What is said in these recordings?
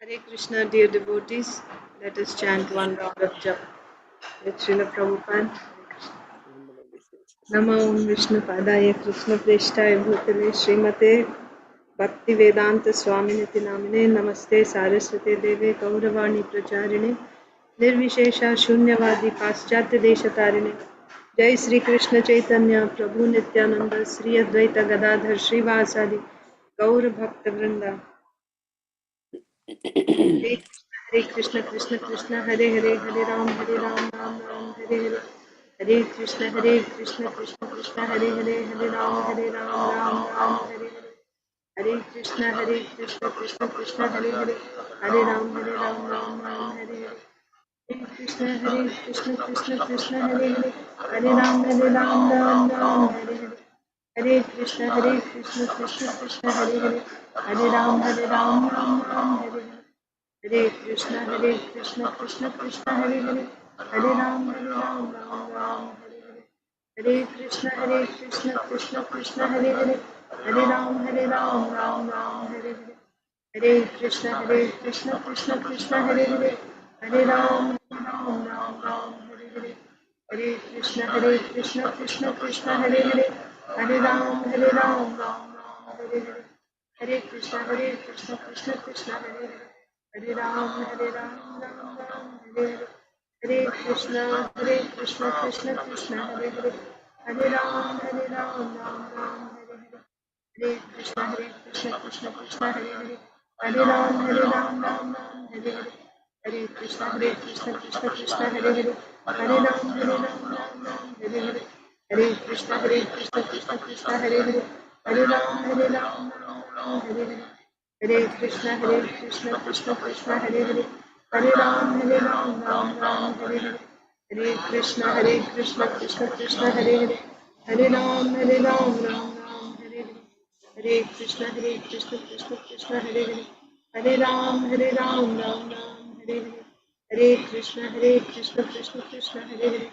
Hare Krishna, dear devotees. Let us chant one round of japa with Srila Prabhupada. Namo Om Vishnu Padaya Krishna Preshtaya Bhutale Srimate Bhakti Vedanta Swaminiti Namine Namaste Saraswate Deve Kauravani Pracharine Nirvishesha Shunyavadi Paschatya Deshatarine Jai Sri Krishna Chaitanya Prabhu Nityananda Sri Advaita Gadadhar Srivasadi Gaur Bhakta Vrinda Hare Krishna, Krishna Krishna, Hare Hare, Hare Ram, Ram Ram, Hare Hare. Hare Krishna, Krishna Krishna, Hare Hare, Hare Ram, Ram Ram, Hare Hare. Hare Krishna, Krishna Krishna, Hare Hare, Hare Ram, Ram Ram, Hare Hare. Hare Krishna, Krishna Krishna, Hare Hare, Hare Ram, Ram Ram, Hare Hare. Hare Krishna, Krishna Krishna, Hare Hare, Hare Ram, Ram Ram, Hare Hare. Hare Krishna, Krishna Krishna, Hare Hare, Hare Ram, Ram Ram, Hare Hare. Hare Krishna, Krishna Krishna, Hare Hare, Hare Ram, Ram Ram, Hare Hare. Hare Krishna, Krishna Krishna, Hare Hare, Hare Ram, Ram, Hare Hare. Hare Krishna, Krishna Krishna, Hare Hare, Hare Ram, Ram Hare Hare. Hare Krishna, Krishna Krishna, Hare Hare, Hare Ram, Ram Ram, Hare Hare. Hare Krishna, Krishna Krishna, Hare Hare, Hare Ram, Ram Ram, Hare Hare. Hare Krishna, Krishna Krishna, Hare Hare, Hare Ram, Ram Ram, Hare Hare. Hare Krishna, Krishna Krishna, Hare Hare, Hare Ram, Ram, Hare Hare. Hare Krishna, Krishna Hare Hare, Hare Ram, Hare Hare. Hare Krishna, Krishna Hare Hare, Hare Ram, Ram, Hare Hare. Hare Krishna, Krishna Hare Hare, Hare Ram, Ram Ram, Hare Hare. Hare Krishna, Krishna Hare Hare, Hare Ram, Ram Ram, Hare Hare. Hare Krishna, Krishna Hare Hare, Hare Ram, Ram Ram, Hare Hare. Hare Krishna, Krishna Hare Hare,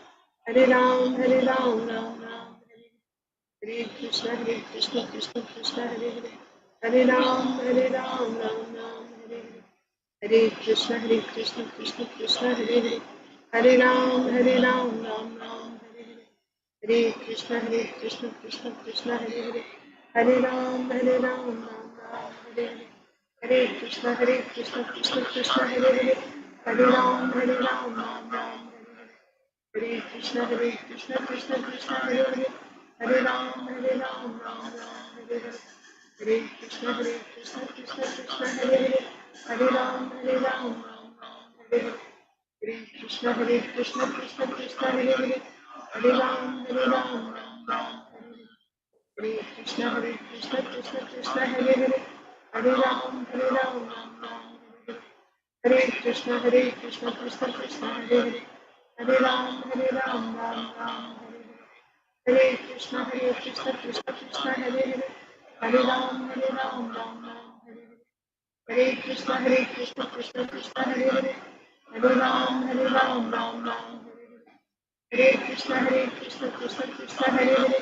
Hare Ram, Ram Ram, Hare Hare. Hare Krishna, Krishna Hare Hare, Hare Ram, Ram Ram, Hare Hare. Hare Krishna, Krishna Hare Hare, Hare Ram, Ram Hare Hare. Hare Krishna, Krishna Hare Hare, Hare Ram, Ram Hare Hare. Hare Krishna, Krishna Hare Hare, Hare Ram, Ram Hare Hare. Hare Krishna, Krishna Hare Hare, Hare Ram, Ram Hare Hare. Hare Krishna, Krishna Hare Hare, Hare Ram, Ram Hare Hare. Hare Krishna, Krishna Hare Hare, Hare Ram, Ram Hare Hare. Hare Krishna, Krishna Hare Hare, Hare Ram, Ram Hare Hare. Hare Krishna, Krishna Hare Hare, Hare Ram, Ram Hare Hare. Hare Krishna, Krishna Hare Hare,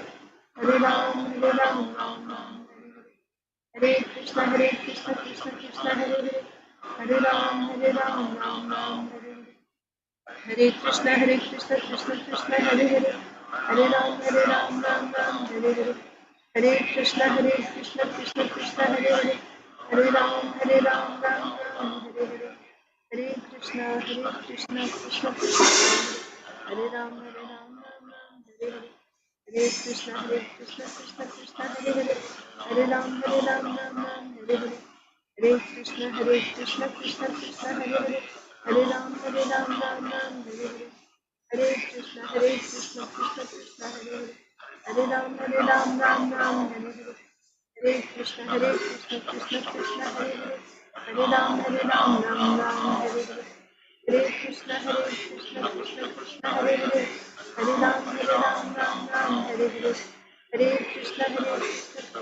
Hare Ram, Ram Hare Hare. Hare Krishna, Krishna Hare Hare, Hare Ram, Ram Hare Hare. Hare Krishna, Krishna Hare Hare, Hare Ram, Ram Hare Hare. Hare Krishna, Krishna Hare Hare, Hare Ram, Ram Hare Hare. Hare Krishna, Krishna Hare Hare, Hare Ram, Ram Hare Hare. Hare Krishna, Krishna Hare Ram, Ram Hare Hare. Hare Krishna, Krishna Hare Hare, Hare Ram, Ram Hare Hare. Hare Krishna, Krishna Hare Hare, Hare Ram, Ram Hare Hare. Hare Krishna, Krishna Hare Hare, Hare Ram, Ram Hare Hare. Hare Krishna, Krishna Hare Hare, Hare Ram, Ram Hare Hare. Hare Krishna, Krishna Hare Hare, Hare Ram, Ram Hare Hare. Hare Krishna, Krishna Hare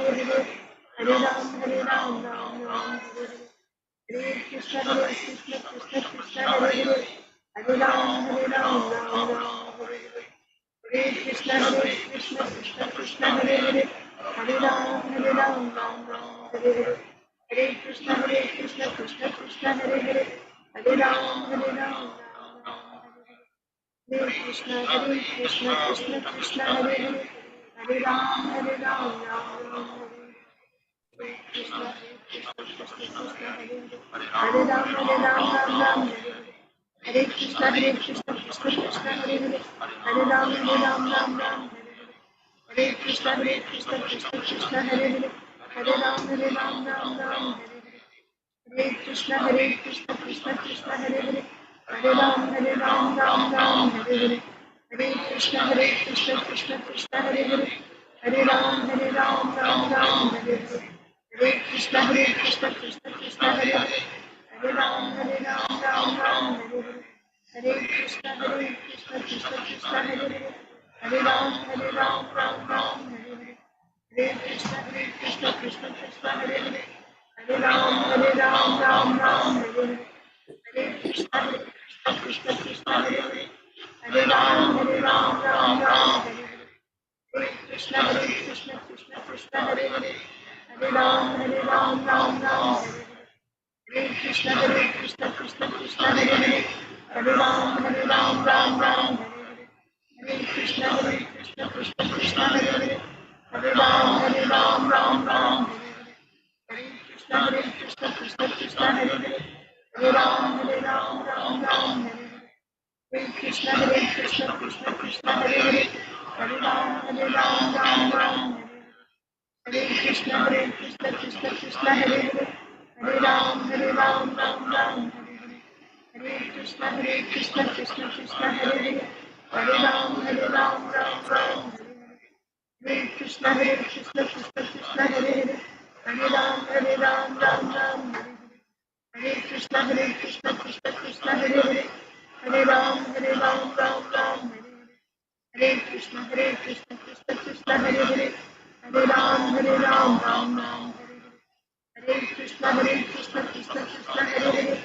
Hare, Hare Ram, Ram Hare Hare. Hare Krishna, Krishna Hare Hare, Hare Ram, Ram Hare Hare. Hare Krishna, Krishna Hare Hare, Hare Ram, Ram Hare Hare. Hare Krishna Krishna Krishna Hare Hare, Hare Ram Ram Ram. Hare Krishna Krishna Krishna Hare Hare, Hare Ram Ram Ram Ram. Hare Krishna Krishna Hare Hare, Hare Ram Ram Ram. Hare Krishna Krishna Krishna Hare Hare, Hare Ram Ram Ram. Hare Krishna Krishna Krishna Hare Hare, Hare Ram Ram Ram. Hare Krishna Krishna Krishna Hare Hare, Hare Ram Ram Ram. Hare Krishna Krishna Krishna Hare Hare, Hare Ram Ram Ram. Hare Krishna Krishna Krishna Hare Hare, Hare Ram Ram Ram. Hare Krishna Krishna Krishna Hare Hare, Hare Ram Ram Ram. Hare Krishna Krishna Krishna Hare Hare, Hare Ram Ram Ram. Hare Krishna Krishna Krishna Hare Hare, Hare Ram Ram Ram. Hare Krishna Krishna Krishna Hare Hare, Hare Ram Ram Ram. Hare Krishna Krishna Krishna Hare Hare, Hare Ram Ram Ram. Hare Krishna Krishna Hare Hare, Hare Ram Ram. Hare Krishna Krishna Hare Hare, Hare Ram Ram. Hare Krishna Krishna Krishna Hare Hare, Hare Ram Ram. Hare Krishna Krishna Krishna Hare Hare, Hare Ram Ram. Hare Krishna Krishna Krishna Hare Hare, Hare Ram Ram. Hare Krishna Krishna Krishna Hare Hare, Hare Ram Ram. Hare Krishna Krishna Krishna Hare Hare, Hare Ram Ram. Hare Krishna Krishna Krishna Hare Hare, Hare Ram Ram. Hare Krishna Krishna Krishna Hare Hare, Hare Ram Ram. Hare Krishna Krishna Krishna Hare Hare, Hare Ram Ram. Hare Krishna Krishna Krishna Hare Hare, Hare Ram Ram. Hare Krishna Krishna Krishna Hare Hare,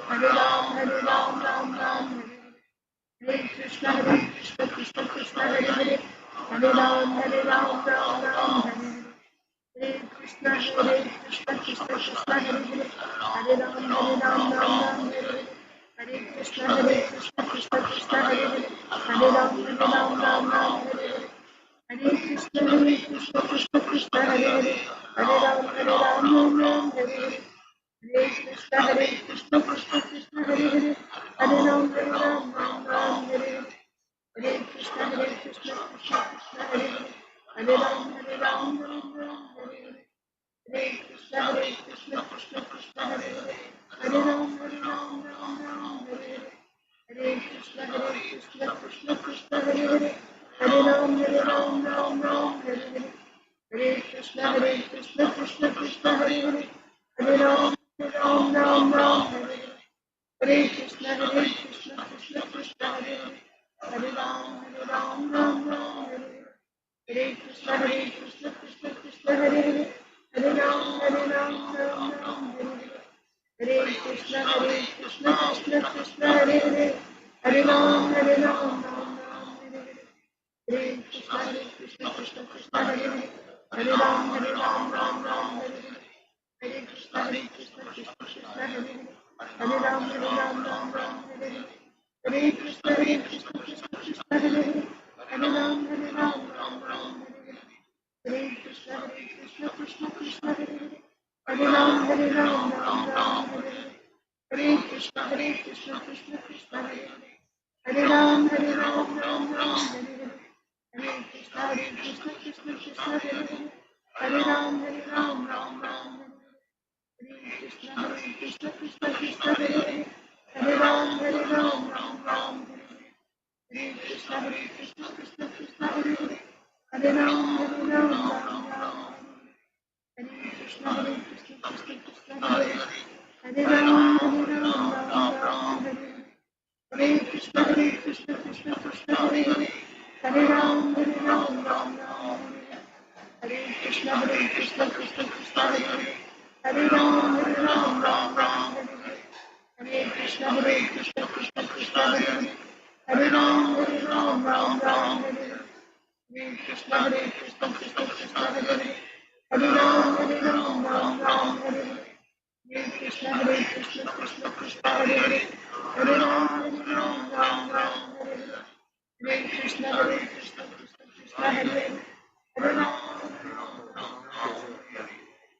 Hare Ram Ram. Hare Krishna Krishna Krishna Hare Hare, Hare Ram Ram. Hare Krishna Krishna Krishna Hare Hare, Hare Ram Ram. Hare Krishna Krishna Krishna Hare Hare, Hare Ram Ram. Hare Krishna Krishna Krishna Hare Hare, Hare Ram Ram. Hare Krishna Krishna Krishna Hare Hare, Hare Ram Ram. Hare Krishna Krishna Krishna Hare Hare, Hare Ram Ram. Hare Krishna Krishna Krishna Hare Hare, Hare Ram Ram. Hare Krishna Krishna Krishna Hare Hare, Hare Ram Ram. Hare Krishna Krishna Krishna Hare Hare, Hare Ram Ram. Hare Krishna Krishna Krishna Hare Hare, Hare Ram Ram. Hare Krishna Krishna Krishna Hare Hare, Hare Ram Ram. Hare Krishna Krishna Krishna Hare Hare, Hare Ram Ram. Hare Krishna Krishna Krishna Hare Hare, Hare Ram Ram. Hare Krishna Krishna Krishna Hare Hare, Hare Ram Ram. Hare Krishna Krishna Krishna Hare Hare, Hare Ram Ram. Hare Krishna Krishna Krishna Hare Hare, Hare Ram Ram. Hare Krishna Krishna Krishna Hare Hare, Hare Ram Ram. Hare Krishna Krishna Krishna Hare Hare, Hare Ram Ram. Hare Krishna Krishna Krishna Hare Hare, Hare Ram Ram. Hare Krishna Krishna Krishna Hare Hare, Hare Ram Ram. Hare Krishna Krishna Krishna Hare Hare, Hare Ram Ram. Hare Krishna Krishna Krishna Hare Hare, Hare Ram Ram. Krishna Hare Krishna Krishna Krishna Hare Hare Hare Ram Ram Ram Hare Hare Hare Krishna Krishna Krishna Hare Hare Hare Ram Ram Ram Hare Hare Hare Krishna Krishna Krishna Hare Hare Hare Ram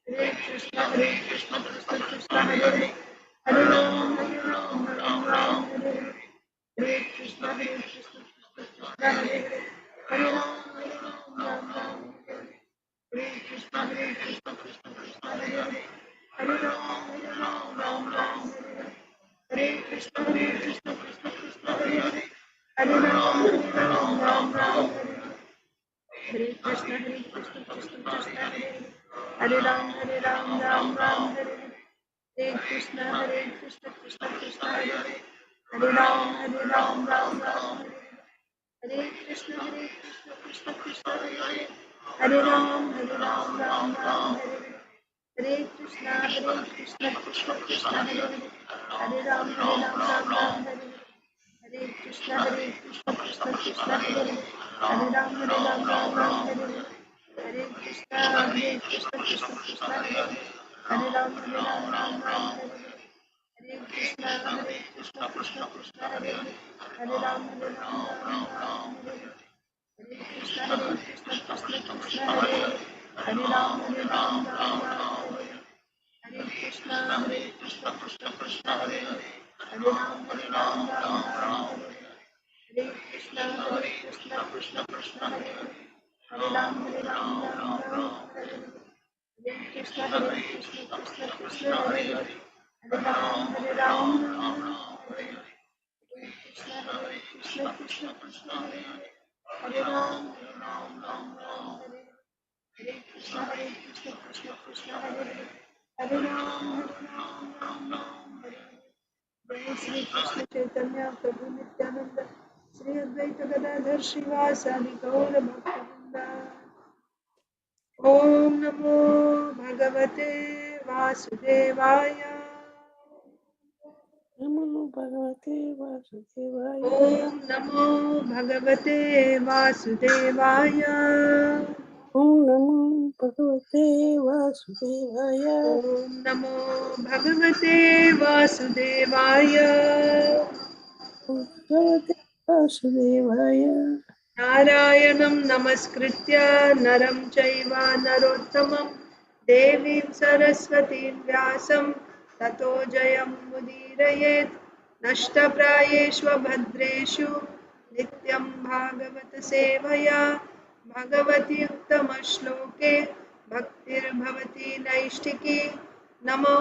Hare Krishna Krishna Krishna Hare Hare Hare Ram Ram Hare Hare Hare Krishna Krishna Krishna Hare Hare Hare Ram Ram Hare Krishna Krishna Krishna Hare Hare Hare Ram Ram Hare Hare Krishna Krishna Krishna Hare Hare Hare Ram Ram Hare Krishna Krishna Krishna Hare Hare Hare Ram Ram Hare Hare Krishna Krishna Krishna Hare Hare Hare Ram Ram Hare Hare Krishna Krishna Krishna Hare Hare Hare Ram Ram Hare Hare Krishna Krishna Krishna Hare Hare Hare Ram Ram Hare Hare Krishna Krishna Krishna Hare Hare Hare Ram Ram Hare Hare Krishna Krishna Krishna Hare Hare Hare Ram Ram Hare Hare Krishna Krishna Krishna Hare Hare Hare Ram Ram Hare Hare Krishna Krishna Hare Hare Hare Ram Ram Hare Hare Krishna Krishna Krishna Hare Hare Hare Ram Hare Krishna Krishna Krishna Hare Hare Hare Ram Hare Krishna Krishna Krishna Hare Hare Hare Ram Hare Krishna Krishna Krishna Hare Hare Hare Ram Hare Hare Krishna Krishna Krishna Hare Hare Hare Ram Hare Hare Shri Krishna Chaitanya Prabhu Nityananda Shri Advaita Gadadhar Srivasadi Gaur Bhaktivinoda Om Namo Bhagavate Vasudevaya Namo Bhagavate Vasudevaya. Om Namo Bhagavate Vasudevaya Om Namo Bhagavate Vasudevaya. Om Namo Bhagavate Vasudevaya Om Bhagavate Vasudevaya. Narayanam Namaskritya Naram Chaiva Narottamam Devim Saraswatim Vyasam Tato Jayam Mudirayet Nashtaprayeshva Bhadreshu Nityam Bhagavata Sevaya Bhagavati Uttama Shloke Bhaktir Bhavati Naishtiki Namo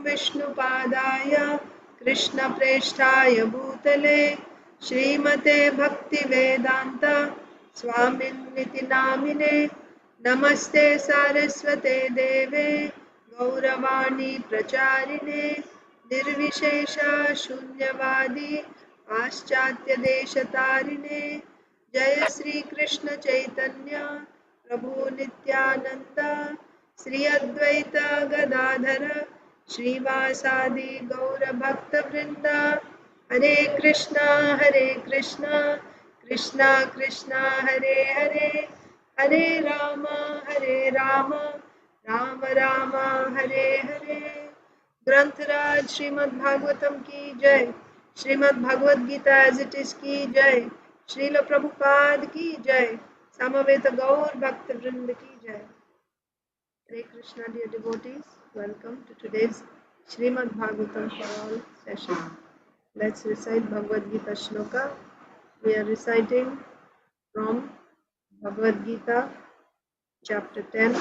Vishnu Padaya Krishna Preshtaya Bhutale Shrimate Bhakti Vedanta Swaminiti Namine Namaste Saraswate Deve Gauravani Pracharine Nirvishesha Shunyavadi Paschatya Deshatarine Jaya Sri Krishna Chaitanya Prabhu Nityananda Sri Advaita Gadadhara Srivasadi Gaura Bhakta Vrinda Hare Krishna Krishna Krishna Hare Hare Hare Rama Rama Rama Hare Hare ग्रंथराज Shrimad Bhagavatam की जय Srimad Bhagavad Gita as it is की जय श्रील प्रभुपाद की जय समवेत गौर भक्त वृंद की जय Hare Krishna dear devotees welcome to today's Srimad Bhagavatam for all session. Let's recite Bhagavad Gita shloka. We are reciting from Bhagavad Gita chapter 10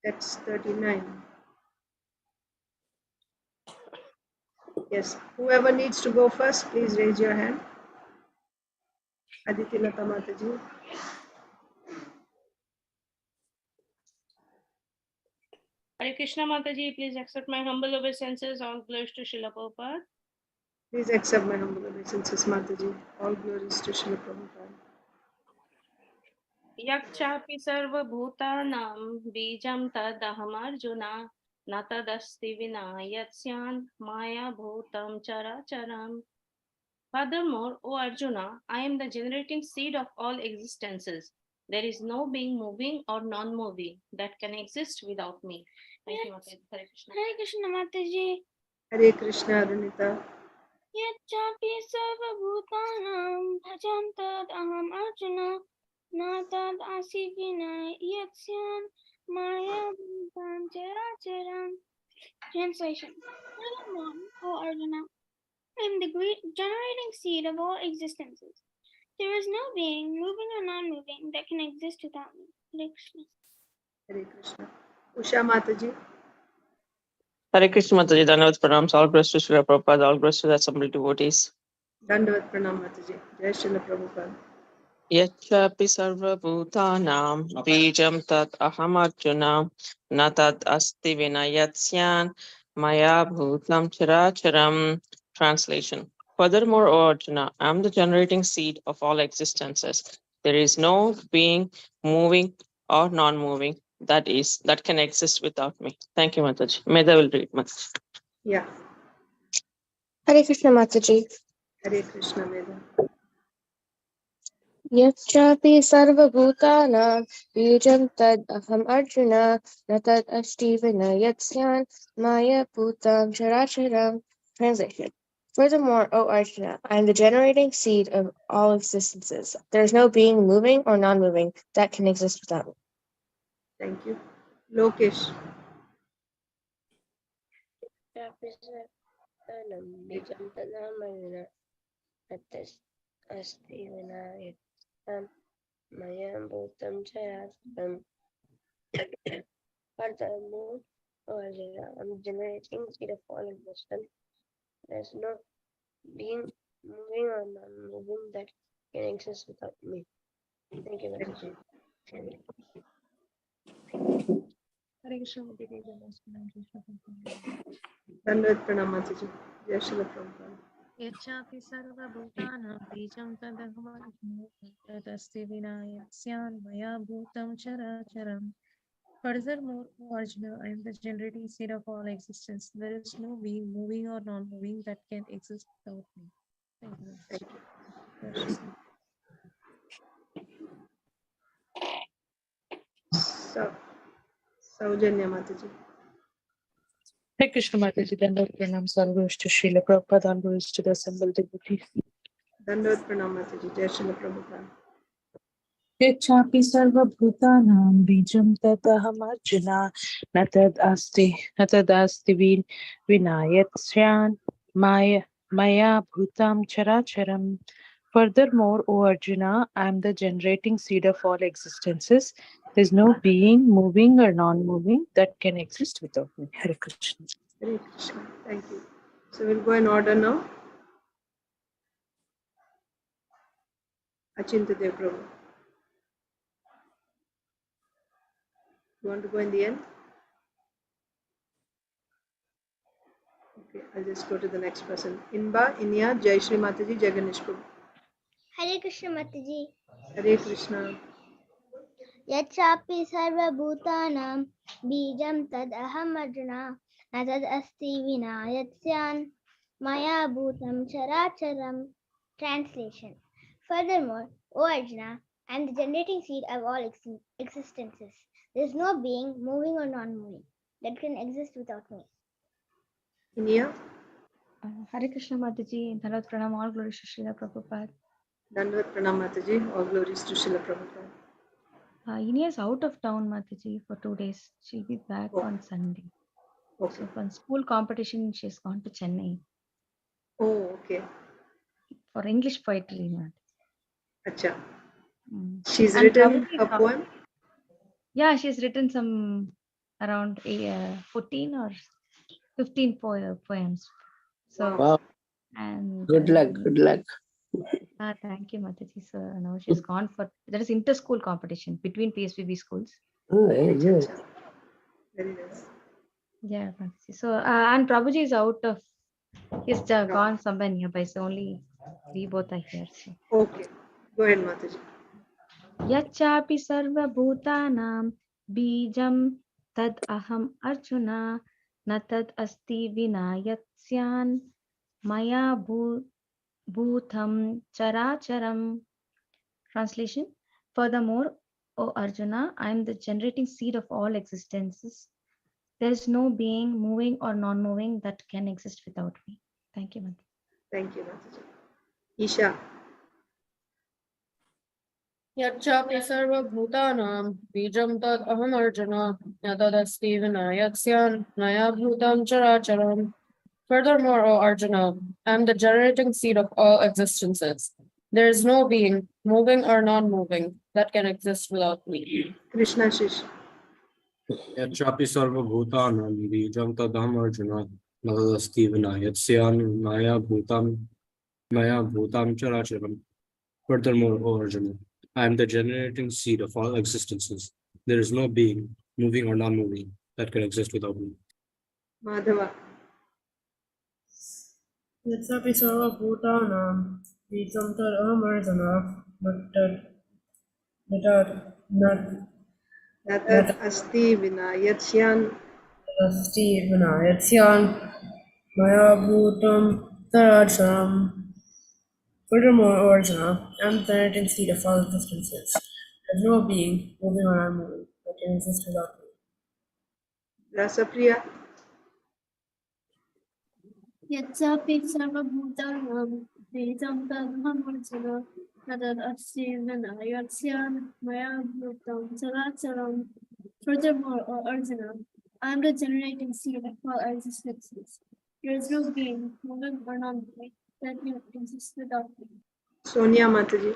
text 39. Yes, whoever needs to go first, please raise your hand. Aditi Lata Mataji. Hare Krishna Mataji, please accept my humble obeisances. All glories to Srila Prabhupada. Please accept my humble obeisances, Mataji. All glories to Srila Prabhupada. Yakchapi sarva bhutanam bijam tadahamarjuna natadasti vina yatsyan maya bhutam characharam. Furthermore, O Arjuna, I am the generating seed of all existences. There is no being moving or non-moving that can exist without me. Thank you, Mataji. Hare Krishna. Hare Krishna Mataji. Hare Krishna Arunita. Yachapi sarvabhutanam bhajam tad aham arjuna na tad asivina yatsyan maya bhutam characharam. Translation. Furthermore, O Arjuna, I am the great generating seed of all existences. There is no being, moving or non-moving, that can exist without me. Hare Krishna. Hare Krishna. Usha Mataji. Hare Krishna Mataji, Dhanavad Pranams, all grace to Srila Prabhupada, all grace to the assembled devotees. Dandavat Pranam Mataji. Jai Srila Prabhupada. Yachapi sarva bhutanam bijam tat aham arjuna na tad asti vinayatsyan maya bhutam characharam. Translation. Furthermore, O Arjuna, I am the generating seed of all existences. There is no being, moving or non-moving that can exist without me. Thank you, Mataji. Medha will read Mataji. Yeah. Hare Krishna Mataji. Hare Krishna Veda. Yachapi sarvabhutanam bijam tad aham arjuna na tad asti vinayatsyan maya bhutam characharam. Translation. Furthermore, O Arjuna, I am the generating seed of all existences. There is no being moving or non-moving that can exist without me. Thank you. Lokesh. Maya bhutam characharam. Furthermore, O Arjuna, I am generating seed of all existence. There is no being moving or non-moving that can exist without me. Thank you, Mataji. Hare Krishna Mataji. Dandavat Pranam Mataji. Jai Srila Prabhupada. Yachapi sarvabhutanam bijam tadaham tadasti vinayasyan maya bhutam characharam. Furthermore, O Arjuna, I am the generating seed of all existence. There is no being, moving or non-moving that can exist without me. Thank you. Thank you. Saujanya Mataji. Hare Krishna Mataji, Dandavat Pranams, all goes to Srila Prabhupada, all goes to the assembled devotees. Dandavat Pranam Mataji. Jai Srila Prabhupada. Yachapi sarvabhutanam bijam tataham arjuna na tad asti vinayatsyan maya bhutam characharam. Furthermore, O Arjuna, I am the generating seed of all existences. There is no being, moving or non-moving that can exist without me. Hare Krishna. Hare Krishna. Thank you. So we'll go in order now. Achinta Dev Prabhu. You want to go in the end? Okay, I'll just go to the next person. Inba, Inya, Jai Shri Mataji, Jai Ganesh Prabhu. Hare Krishna Mataji. Hare Krishna. Yachapi sarvabhutanam bijam tad aham arjuna na tad asti vinayatsyan maya bhutam characharam. Translation. Furthermore, O Arjuna, I am the generating seed of all existences. There is no being, moving or non-moving, that can exist without me. Inya, Hare Krishna Mataji, Dhanavad Pranam, all glories to Srila Prabhupada. Dandavat Pranam Mataji. All glories to Srila Prabhupada. Inia is out of town, Mataji, for 2 days. She'll be back Oh. on Sunday. Okay. So for school competition, she's gone to Chennai Oh, okay. for English poetry. Acha. Mm. She's And written probably a poem. Yeah, she's written some around 14 or 15 poems. So, Wow. and Good luck. Good luck. thank you, Mataji. So now she's gone for there is inter-school competition between PSVB schools. Oh, very good. Acha. Very nice. Yeah, Mataji. So and Prabhuji is out of he's gone somewhere nearby. So only we both are here. So. Okay. Go ahead, Mataji. Yachapi sarva bhutanam bijam tad aham arjuna na tad asti vinayatsyan maya bhutam characharam. Translation. Furthermore, O Arjuna, I am the generating seed of all existences. There is no being, moving or non-moving, that can exist without me. Thank you, Mataji. Thank you, Mataji. Isha. यच्चापि सर्वभूतानां बीजं तद् अहम् अर्जुन न तदस्ति विना यत्स्यान् मया भूतं चराचरम्. Furthermore, O Arjuna, I am the generating seed of all existences. There is no being, moving or non-moving, that can exist without me. Krishna Shish. यच्चापि सर्वभूतानां बीजं तदहम् अर्जुन न तदस्ति विना यत्स्यान् मया भूतं चराचरम्. Furthermore, O Arjuna, I am the generating seed of all existences. There is no being, moving or non-moving, that can exist without me. Madhava. यच्चापि सर्वभूतानां बीजं तदहम् अर्जुन न तद् अस्ति विना यत्स्यान् तदस्ति विना यत्स्यान् मया भूतं चराचरम्. Furthermore, O Arjuna, I am the generating seed of all existences. There is no being, moving or unmoving, that can exist without me. Rasapriya. यच्चापि सर्वभूतानां बीजं तदहम् अर्जुन न तदस्ति विना यत्स्यान् मया भूतं चराचरम्. Furthermore, O Arjuna, I am the generating seed of all existences. There is no being, moving or non-moving, that can exist without me. Sonia Mataji.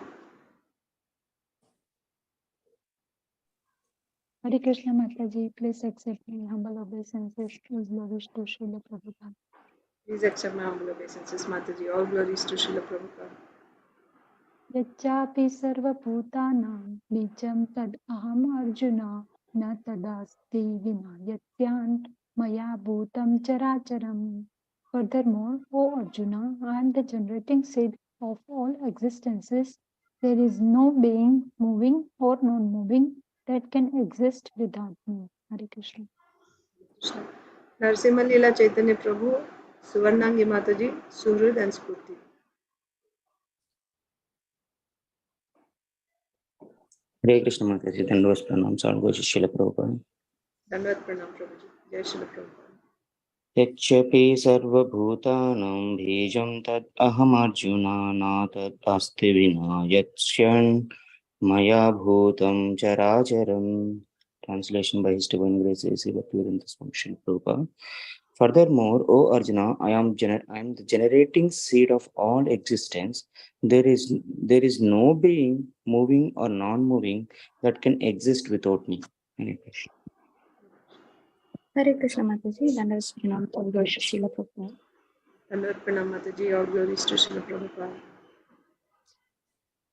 Hare Krishna Mataji, please accept my humble obeisances to glories to Srila Prabhupada. Please accept my humble obeisances, Mataji. All glories to Srila Prabhupada. Yacchapi sarvabhutanam bijam tad aham arjuna na tadasti vina yatyan maya bhutam characharam. Furthermore, O Arjuna, I am the generating seed of all existences. There is no being, moving or non-moving, that can exist without me. Hare Krishna. Narasimha Leela Chaitanya Prabhu, Suvarnangi Mataji, Suhrid and Spurti. Hare Krishna Mataji, Dandavat Pranam, Sarvajit Srila Prabhupada. Dandavat Pranam Prabhuji. Jai Srila Prabhupada. यच्चापि सर्वभूतानां बीजं तद् अहम् अर्जुन न तद् अस्ति विना यत्स्यान् मया भूतं चराचरम्. Translation by His Divine Grace A.C. Bhaktivedanta Swami Srila Prabhupada. Furthermore, O Arjuna, I am the generating seed of all existence. There is no being, moving or non-moving, that can exist without me. Hare Krishna. Hare Krishna Mataji, Dandavat Pranam, all glories to Srila Prabhupada. Dandavat Pranam Mataji, all glories to Srila Prabhupada.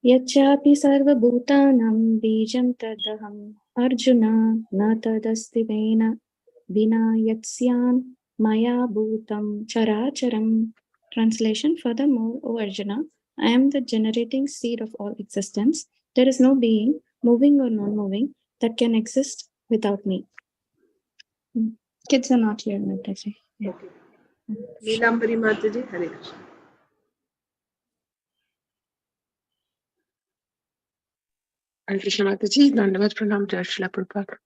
यच्चापि सर्वभूतानां बीजं तदहम् अर्जुन न तदस्ति विना यत्स्यान् मया भूतं चराचरम्. Translation. Furthermore, O Arjuna, I am the generating seed of all existence. There is no being, moving or non-moving, that can exist without me. Kids are not here, Mataji. Okay. Neelambari Mataji, Hare Krishna. Hare Krishna Mataji, Dandavat Pranam, Jai Srila Prabhupada.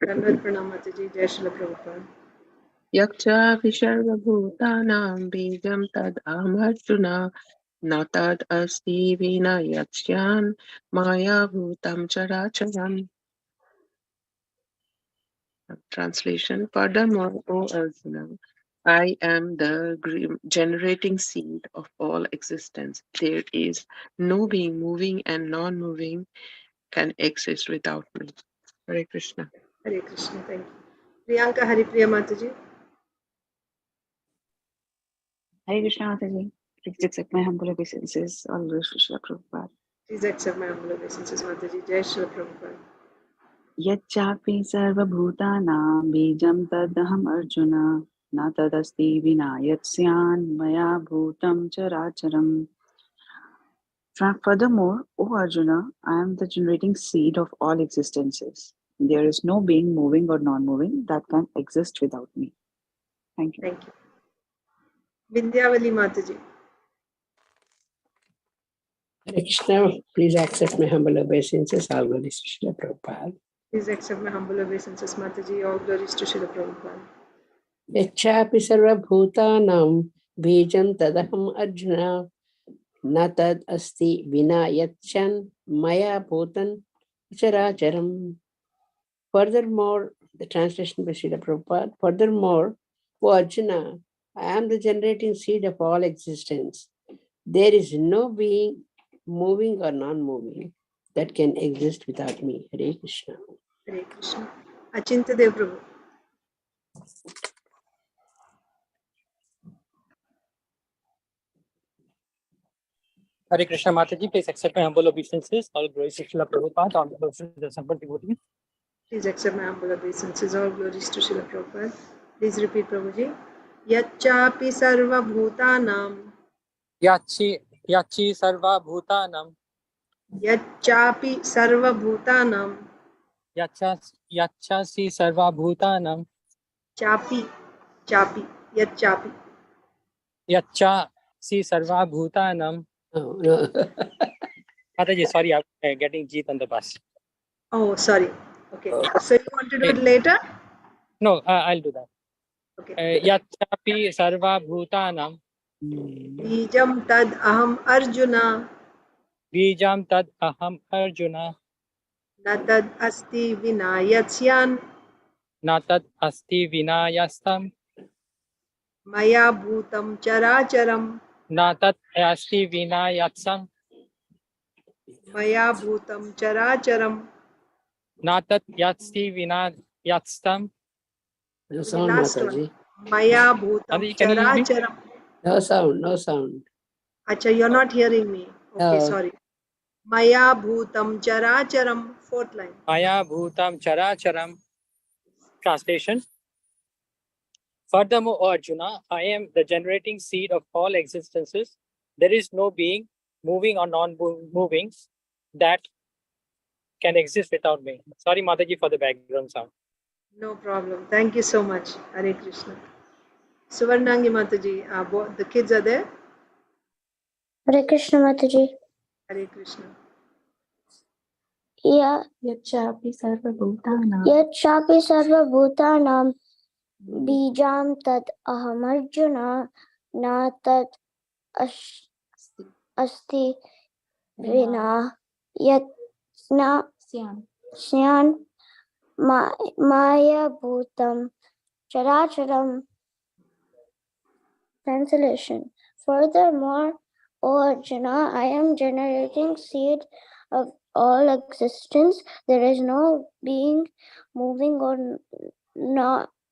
Dandavat Pranam Mataji, Jai Srila Prabhupada. यच्चापि सर्वभूतानां बीजं तद् अहम् अर्जुन न तद् अस्ति विना यत्स्यान् मया भूतं चराचरम्. Translation. Furthermore, O Arjuna, I am the generating seed of all existence. There is no being, moving and non-moving, can exist without me. Hare Krishna. Hare Krishna, thank you. Priyanka Haripriya Mataji. Hare Krishna Mataji, please accept my humble obeisances. All glories to Srila Prabhupada. Please accept my humble obeisances, Mataji. Jai Srila Prabhupada. यच्चापि सर्वभूतानां बीजं तदहम् अर्जुन न तदस्ति विना यत्स्यान् मया भूतं चराचरम्. Furthermore, O Arjuna, I am the generating seed of all existences. There is no being, moving or non-moving, that can exist without me. Thank you. Thank you. Vindhyavali Mataji. Hare Krishna, please accept my humble obeisances. All glories to Srila Prabhupada. Please accept my humble obeisances, Mataji. All glories to Srila Prabhupada. Yachapi sarvabhutanam bijam tadaham arjuna na tad asti vina yachan maya bhutan characharam. Furthermore, the translation by Srila Prabhupada, furthermore, O Arjuna, I am the generating seed of all existence. There is no being, moving or non-moving, that can exist without me. Hare Krishna. Hare Krishna. Achinta Dev Prabhu. Hare Krishna Mataji, please accept my humble obeisances. All glories to Srila Prabhupada, on behalf of the Sampan devotees. Please accept my humble obeisances. All glories to Srila Prabhupada. Please repeat, Prabhuji. Yachapi sarva bhutanam. Yachi sarva bhutanam. Yachapi sarva bhutanam. Yachasi sarva bhutanam. Chapi. Yachapi. Yachasi sarva bhutanam. Oh, no. Mataji, sorry, I'm getting Jeet on the bus. Oh, sorry. Okay. So you want to do it later? No, I'll do that. Okay. Yachapi sarva bhutanam. Bijam tad aham arjuna. Bijam tad aham arjuna. Na tad asti vinayatsyan. Na tad asti vinayastam. Maya bhutam characharam. Na tad asti vinayatsam. Maya bhutam characharam. Na tad asti vinayatstam. No sound, Last Mataji. one. Maya bhutam Mataji, can you hear me? characharam. No sound, no sound. Acha, you're not hearing me. Okay, No. sorry. Maya bhutam characharam. Fourth line. Maya bhutam characharam. Translation. Furthermore, O Arjuna, I am the generating seed of all existences. There is no being, moving or non-moving, that can exist without me. Sorry, Mataji, for the background sound. No problem. Thank you so much. Hare Krishna. Suvarnangi Mataji, the kids are there? Hare Krishna Mataji. Hare Krishna. Yachapi sarvabhutanam. Yachapi sarvabhutanam bijam tad ahamarjuna na tad asti vina yatna syan maya bhutam characharam. Translation. Furthermore, O Arjuna, I am generating seed of all existence. There is no being, moving or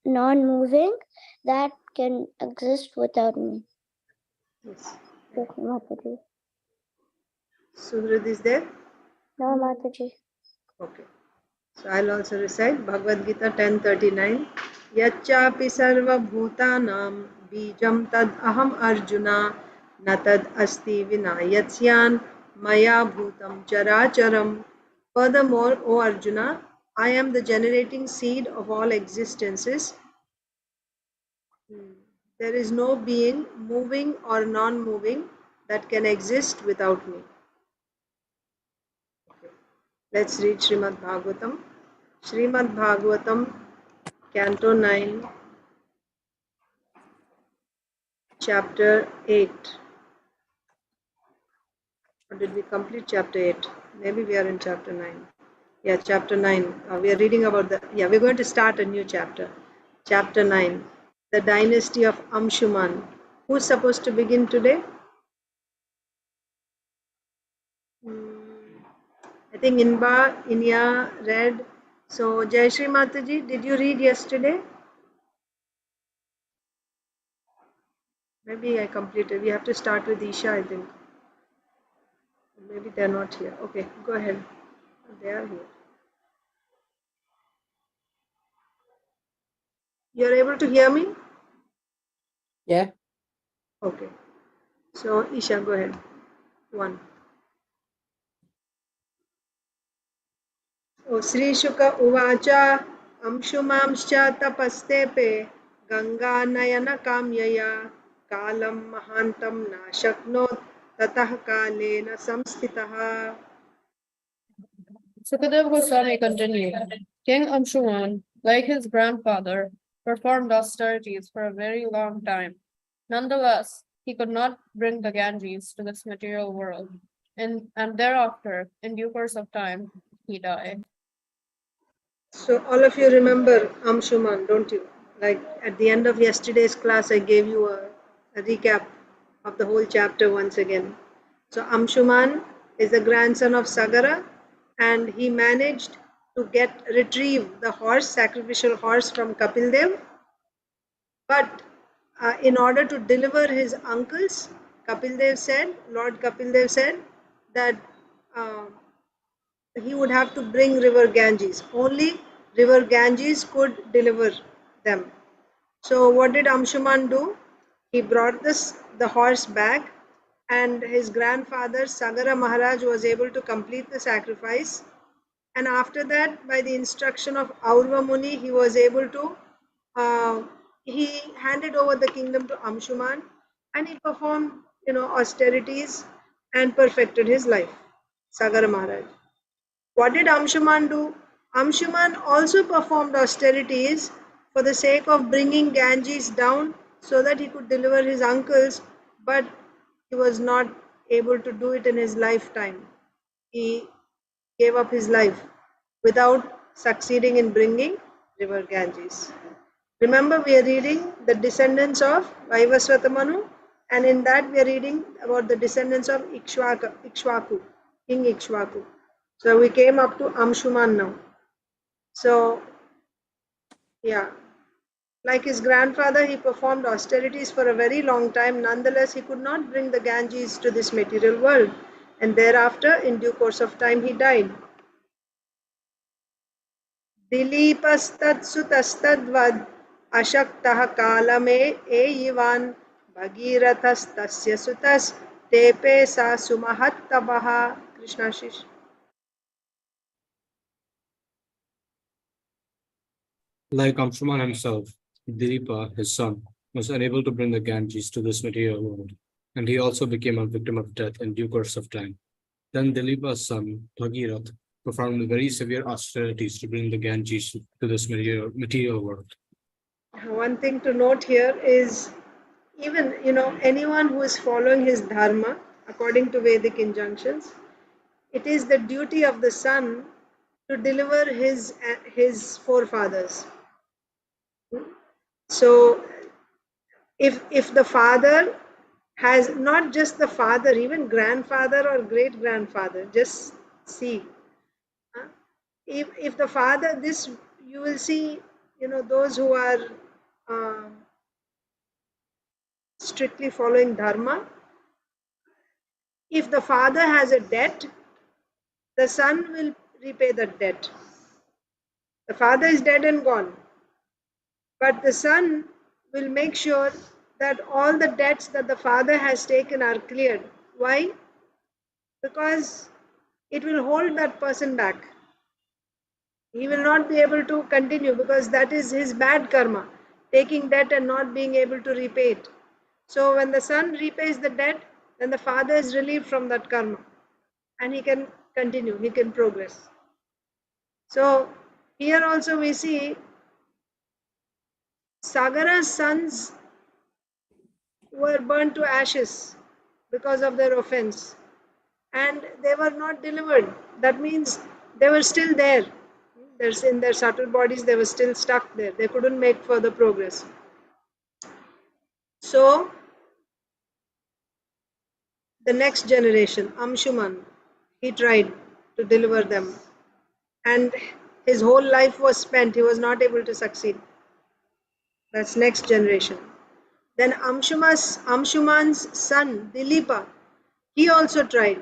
non-moving, that can exist without me. Yes. Yes, Mataji. Sudhrad is there? No, Mataji. Okay. So I'll also recite Bhagavad Gita 10:39. Yachapi sarva bhutanam bijam tad aham arjuna na tad asti vinayatsyan maya bhutam characharam. Furthermore, O Arjuna, I am the generating seed of all existences. There is no being, moving or non-moving, that can exist without me. Let's read Srimad Bhagavatam. Srimad Bhagavatam, Canto 9, Chapter 8. Or did we complete Chapter 8? Maybe we are in Chapter 9. Yeah, Chapter 9. We are reading about we're going to start a new chapter. Chapter 9. The dynasty of Amshuman. Who's supposed to begin today? I think Inya read. So, Jayashree Mataji, did you read yesterday? Maybe I completed. We have to start with Isha, I think. Maybe they're not here. Okay, go ahead. They are here. You're able to hear me? Yeah. Okay. So, Isha, go ahead. 1. Sri Shuka Uvacha Amshumamscha Tapastepe Ganga Nayana Kamyaya Kalam Mahantam Nashaknot ततः कालेन संस्थितः. Sukadeva Goswami continued, King Anshuman, like his grandfather, performed austerities for a very long time. Nonetheless, he could not bring the Ganges to this material world, and thereafter, in due course of time, he died. So all of you remember Amshuman, don't you? Like at the end of yesterday's class, I gave you a recap of the whole chapter once again. So Amshuman is the grandson of Sagara, and he managed to retrieve the horse, sacrificial horse from Kapildev. But in order to deliver his uncles, Lord Kapildev said that he would have to bring river Ganges. Only river Ganges could deliver them. So what did Amshuman do? He brought the horse back, and his grandfather Sagara Maharaj was able to complete the sacrifice. And after that, by the instruction of Aurva Muni, he was able to he handed over the kingdom to Amshuman, and he performed austerities and perfected his life. Sagara Maharaj. What did Amshuman do? Amshuman also performed austerities for the sake of bringing Ganges down so that he could deliver his uncles, but he was not able to do it in his lifetime. He gave up his life without succeeding in bringing river Ganges. Remember, we are reading the descendants of Vaivasvata Manu, and in that we are reading about the descendants of Ikshvaku, King Ikshvaku. So we came up to Amshuman now. So, yeah, like his grandfather, he performed austerities for a very long time. Nonetheless, he could not bring the Ganges to this material world. And thereafter, in due course of time, he died. दिलीपस्तत्सुतस्तद्वद् अशक्तः कालमे एयिवान् भगीरथस्त्स्य सुतस् तेपे सा सुमहत्तपः. Krishnashish. Like Amshuman himself, Dilipa, his son, was unable to bring the Ganges to this material world, and he also became a victim of death in due course of time. Then Dilipa's son, Bhagirath, performed very severe austerities to bring the Ganges to this material world. One thing to note here is, even anyone who is following his dharma according to Vedic injunctions, it is the duty of the son to deliver his forefathers. So if the father has, not just the father, even grandfather or great grandfather, just see, if the father, this you will see, those who are strictly following dharma, if the father has a debt, the son will repay that debt. The father is dead and gone, but the son will make sure that all the debts that the father has taken are cleared. Why? Because it will hold that person back. He will not be able to continue because that is his bad karma, taking debt and not being able to repay it. So when the son repays the debt, then the father is relieved from that karma and he can continue, he can progress. So here also we see Sagara's sons were burnt to ashes because of their offense, and they were not delivered. That means they were still there. In their subtle bodies, they were still stuck there. They couldn't make further progress. So the next generation, Amshuman, he tried to deliver them, and his whole life was spent. He was not able to succeed. That's next generation. Then Amshuman's son, Dilipa, he also tried,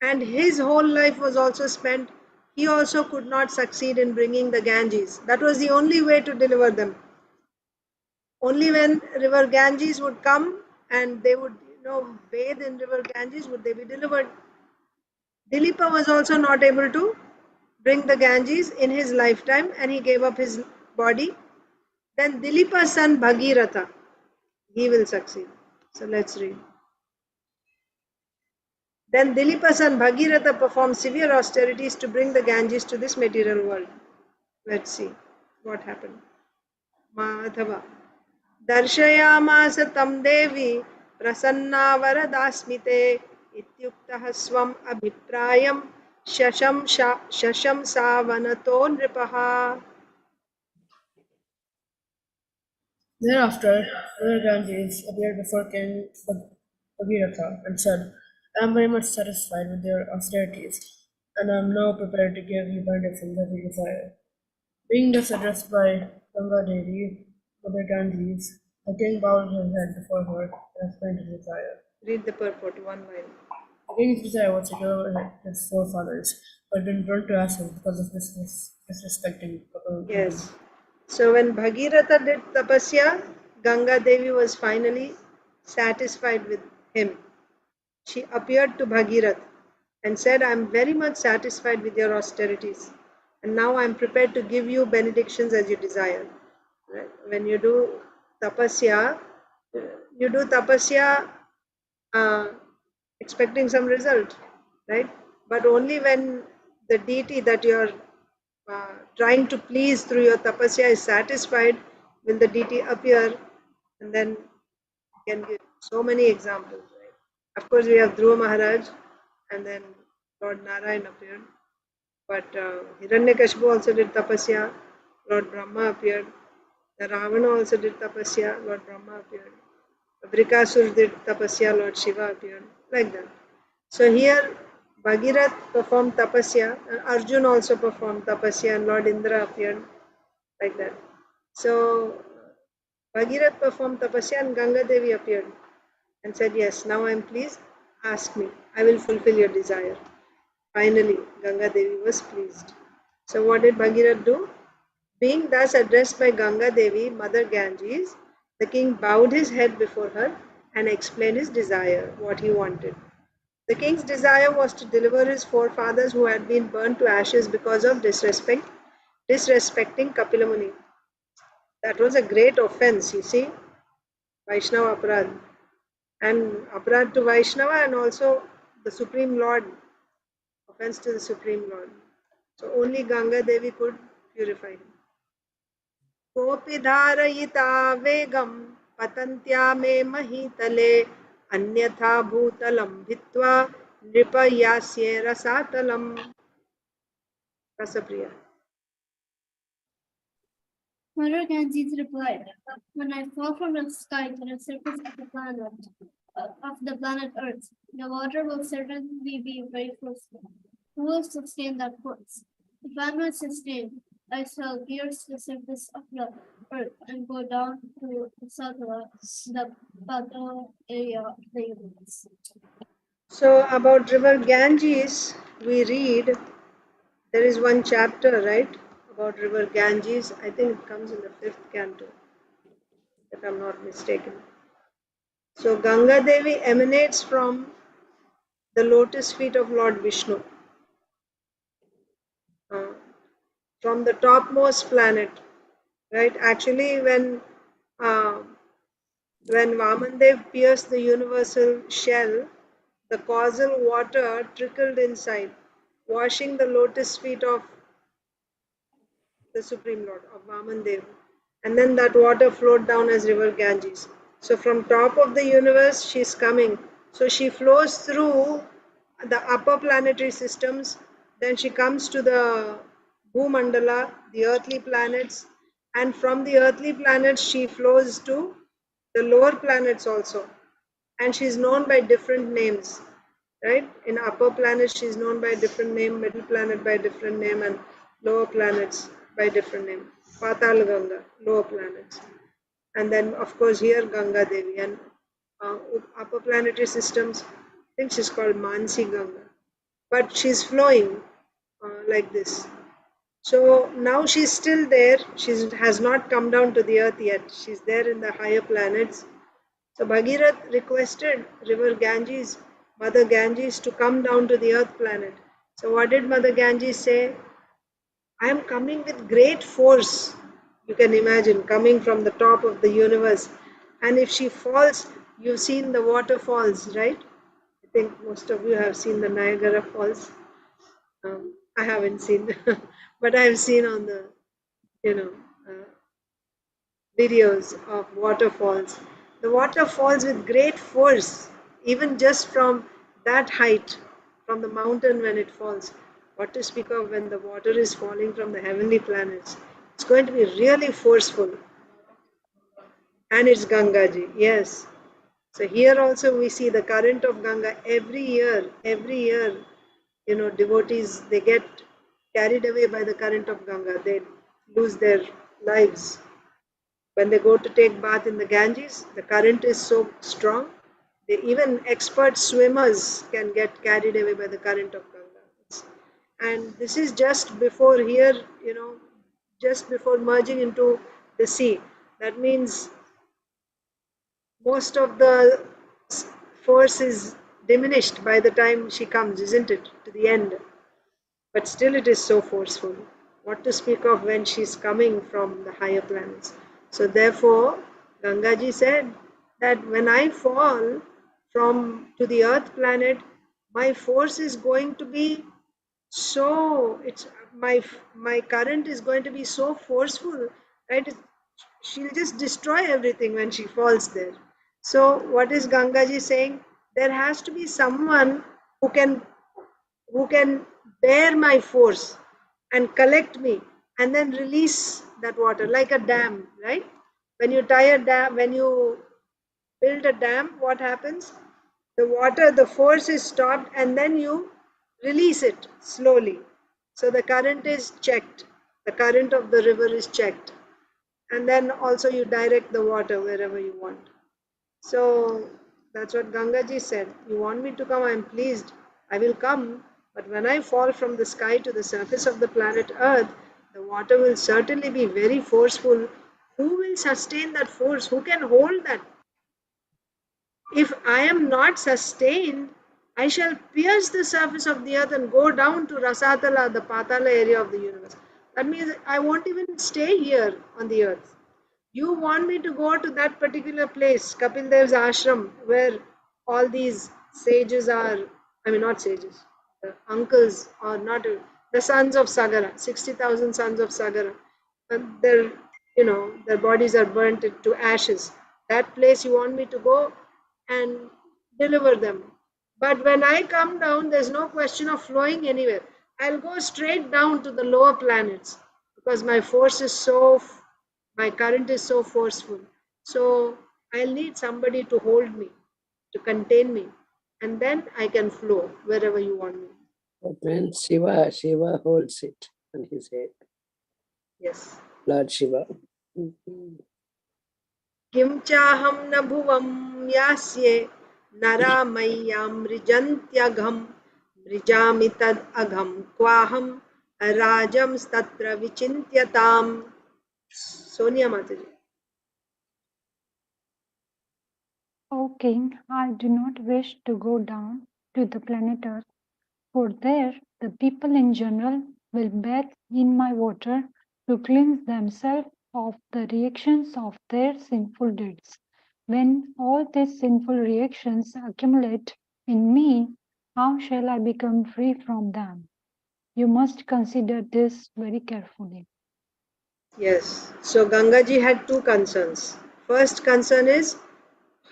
and his whole life was also spent. He also could not succeed in bringing the Ganges. That was the only way to deliver them. Only when river Ganges would come and they would bathe in river Ganges would they be delivered. Dilipa was also not able to bring the Ganges in his lifetime, and he gave up his body. Then Dilipa's son Bhagiratha, he will succeed. So let's read. Then Dilipas and Bhagiratha performed severe austerities to bring the Ganges to this material world. Let's see what happened. Madhava. Darshayamasa tam Devi prasanna varadasmite ityuktah swam abhiprayam shasham savanato nripaha. Thereafter, Mother Ganges appeared before King Bhagiratha and said, I am very much satisfied with your austerities, and I am now prepared to give you benedictions as you desire. Being thus addressed by Ganga Devi, Mother Ganges, the king bowed his head before her and explained his desire. Read the purport, one line. The king's desire was to kill his forefathers, but didn't run to ashes because of disrespecting Papa. Yes. So when Bhagiratha did tapasya, Ganga Devi was finally satisfied with him. She appeared to Bhagirath and said, I am very much satisfied with your austerities, and now I am prepared to give you benedictions as you desire. Right? When you do tapasya, expecting some result, right? But only when the deity that you are trying to please through your tapasya is satisfied, will the deity appear, and then you can give so many examples. Right? Of course, we have Dhruva Maharaj, and then Lord Narayan appeared. But Hiranyakashipu also did tapasya, Lord Brahma appeared. The Ravana also did tapasya, Lord Brahma appeared. Vrikasur did tapasya, Lord Shiva appeared. Like that. So here, Bhagirath performed tapasya, and Arjun also performed tapasya, and Lord Indra appeared. Like that. So Bhagirath performed tapasya, and Ganga Devi appeared and said, yes, now I am pleased, ask me, I will fulfill your desire. Finally, Ganga Devi was pleased. So what did Bhagirath do? Being thus addressed by Ganga Devi, Mother Ganges, the king bowed his head before her and explained his desire, what he wanted. The king's desire was to deliver his forefathers who had been burnt to ashes because of disrespecting Kapila Muni. That was a great offense, you see, Vaishnava Aparad. And Aparad to Vaishnava, and also the Supreme Lord, offense to the Supreme Lord. So only Ganga Devi could purify him. कोऽपि धारयिता वेगं पतन्त्या मे महीतले अन्यथा भूतलं भित्त्वा नृपयास्ये रसातलम्. Rasapriya. Mother Ganges replied, when I fall from the sky to the surface of the planet Earth, the water will certainly be very close. Who will sustain that force? If I am not sustained, I shall pierce the surface of the earth and go down to the satellite, the bottom area of the universe. So about river Ganges, we read, there is one chapter, right, about river Ganges. I think it comes in the 5th canto, if I'm not mistaken. So Ganga Devi emanates from the lotus feet of Lord Vishnu, from the topmost planet, right? Actually, when Vamandev pierced the universal shell, the causal water trickled inside, washing the lotus feet of the Supreme Lord, of Vamandev. And then that water flowed down as river Ganges. So from top of the universe, she's coming. So she flows through the upper planetary systems. Then she comes to the Bhumandala, the earthly planets. And from the earthly planets, she flows to the lower planets also. And she's known by different names, right? In upper planets, she's known by a different name, middle planet by a different name, and lower planets by different name. Patal Ganga, lower planets. And then, of course, here Ganga Devi. And upper planetary systems, I think she's called Mansi Ganga. But she's flowing like this. So now she's still there. She has not come down to the earth yet. She's there in the higher planets. So Bhagirath requested river Ganges, Mother Ganges, to come down to the earth planet. So what did Mother Ganges say? I am coming with great force. You can imagine coming from the top of the universe. And if she falls, you've seen the waterfalls, right? think most of you have seen the Niagara Falls. I haven't seen, but I've seen on the, uh, videos of waterfalls. The water falls with great force, even just from that height, from the mountain when it falls. What to speak of when the water is falling from the heavenly planets? It's going to be really forceful. And it's Gangaji, yes. So here also we see the current of Ganga every year, devotees, they get carried away by the current of Ganga. They lose their lives. When they go to take bath in the Ganges, the current is so strong, even expert swimmers can get carried away by the current of Ganga. And this is just before here, just before merging into the sea. That means most of the force is diminished by the time she comes, isn't it, to the end? But still it is so forceful. What to speak of when she's coming from the higher planets. So therefore, Gangaji said that when I fall from to the earth planet, my force is going to be so, it's my current is going to be so forceful, right? She'll just destroy everything when she falls there. So what is Gangaji saying? There has to be someone who can bear my force and collect me and then release that water like a dam, right? When you tie a dam, when you build a dam, what happens? The water, the force is stopped and then you release it slowly. So the current is checked. The current of the river is checked. And then also you direct the water wherever you want. So that's what Gangaji said. You want me to come, I am pleased. I will come. But when I fall from the sky to the surface of the planet Earth, the water will certainly be very forceful. Who will sustain that force? Who can hold that? If I am not sustained, I shall pierce the surface of the earth and go down to Rasatala, the Patala area of the universe. That means I won't even stay here on the earth. You want me to go to that particular place, Kapil Dev's ashram, where all these sages are, not sages, the uncles or not, the sons of Sagara, 60,000 sons of Sagara. And their bodies are burnt to ashes. That place you want me to go and deliver them. But when I come down, there's no question of flowing anywhere. I'll go straight down to the lower planets because my current is so forceful. So I'll need somebody to hold me, to contain me, and then I can flow wherever you want me. But when Shiva holds it on his head. Yes. Lord Shiva. Kim chaham na bhuvam yasye nara mayyam rijantyagam rijami tad agam kwaham rajam statra vichintyatam. Sonia Mataji. O king, I do not wish to go down to the planet Earth, for there the people in general will bathe in my water to cleanse themselves of the reactions of their sinful deeds. When all these sinful reactions accumulate in me, how shall I become free from them? You must consider this very carefully. Yes. So Gangaji had two concerns. First concern is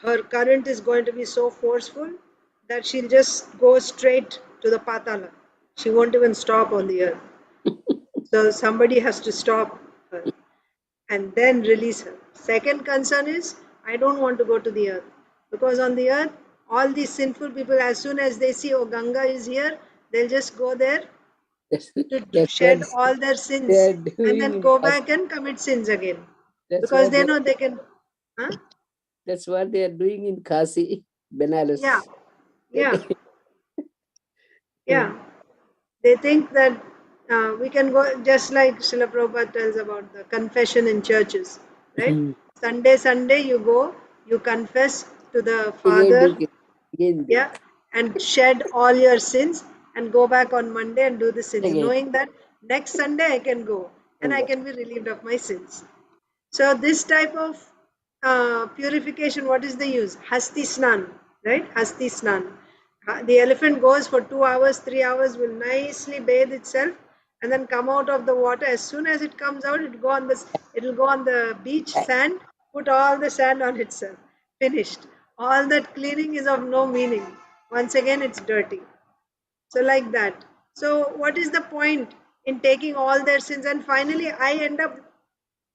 her current is going to be so forceful that she'll just go straight to the Patala. She won't even stop on the earth. So somebody has to stop her and then release her. Second concern is I don't want to go to the earth because on the earth, all these sinful people, as soon as they see, oh, Ganga is here, they'll just go there to shed all their sins and then go back and commit sins again. Because they know they can. Huh? That's what they are doing in Kasi, Benares. Yeah. Yeah. Yeah. They think that we can go, just like Srila Prabhupada tells about the confession in churches, right? Sunday you go, you confess to the Father, yeah, and shed all your sins and go back on Monday and do the sins, knowing that next Sunday I can go and I can be relieved of my sins. So this type of purification, what is the use? Hasti Snan, right? Hasti Snan. The elephant goes for 2 hours, 3 hours, will nicely bathe itself and then come out of the water. As soon as it comes out, it'll go on the beach sand, put all the sand on itself. Finished. All that cleaning is of no meaning. Once again, it's dirty. So like that. So what is the point in taking all their sins? And finally, I end up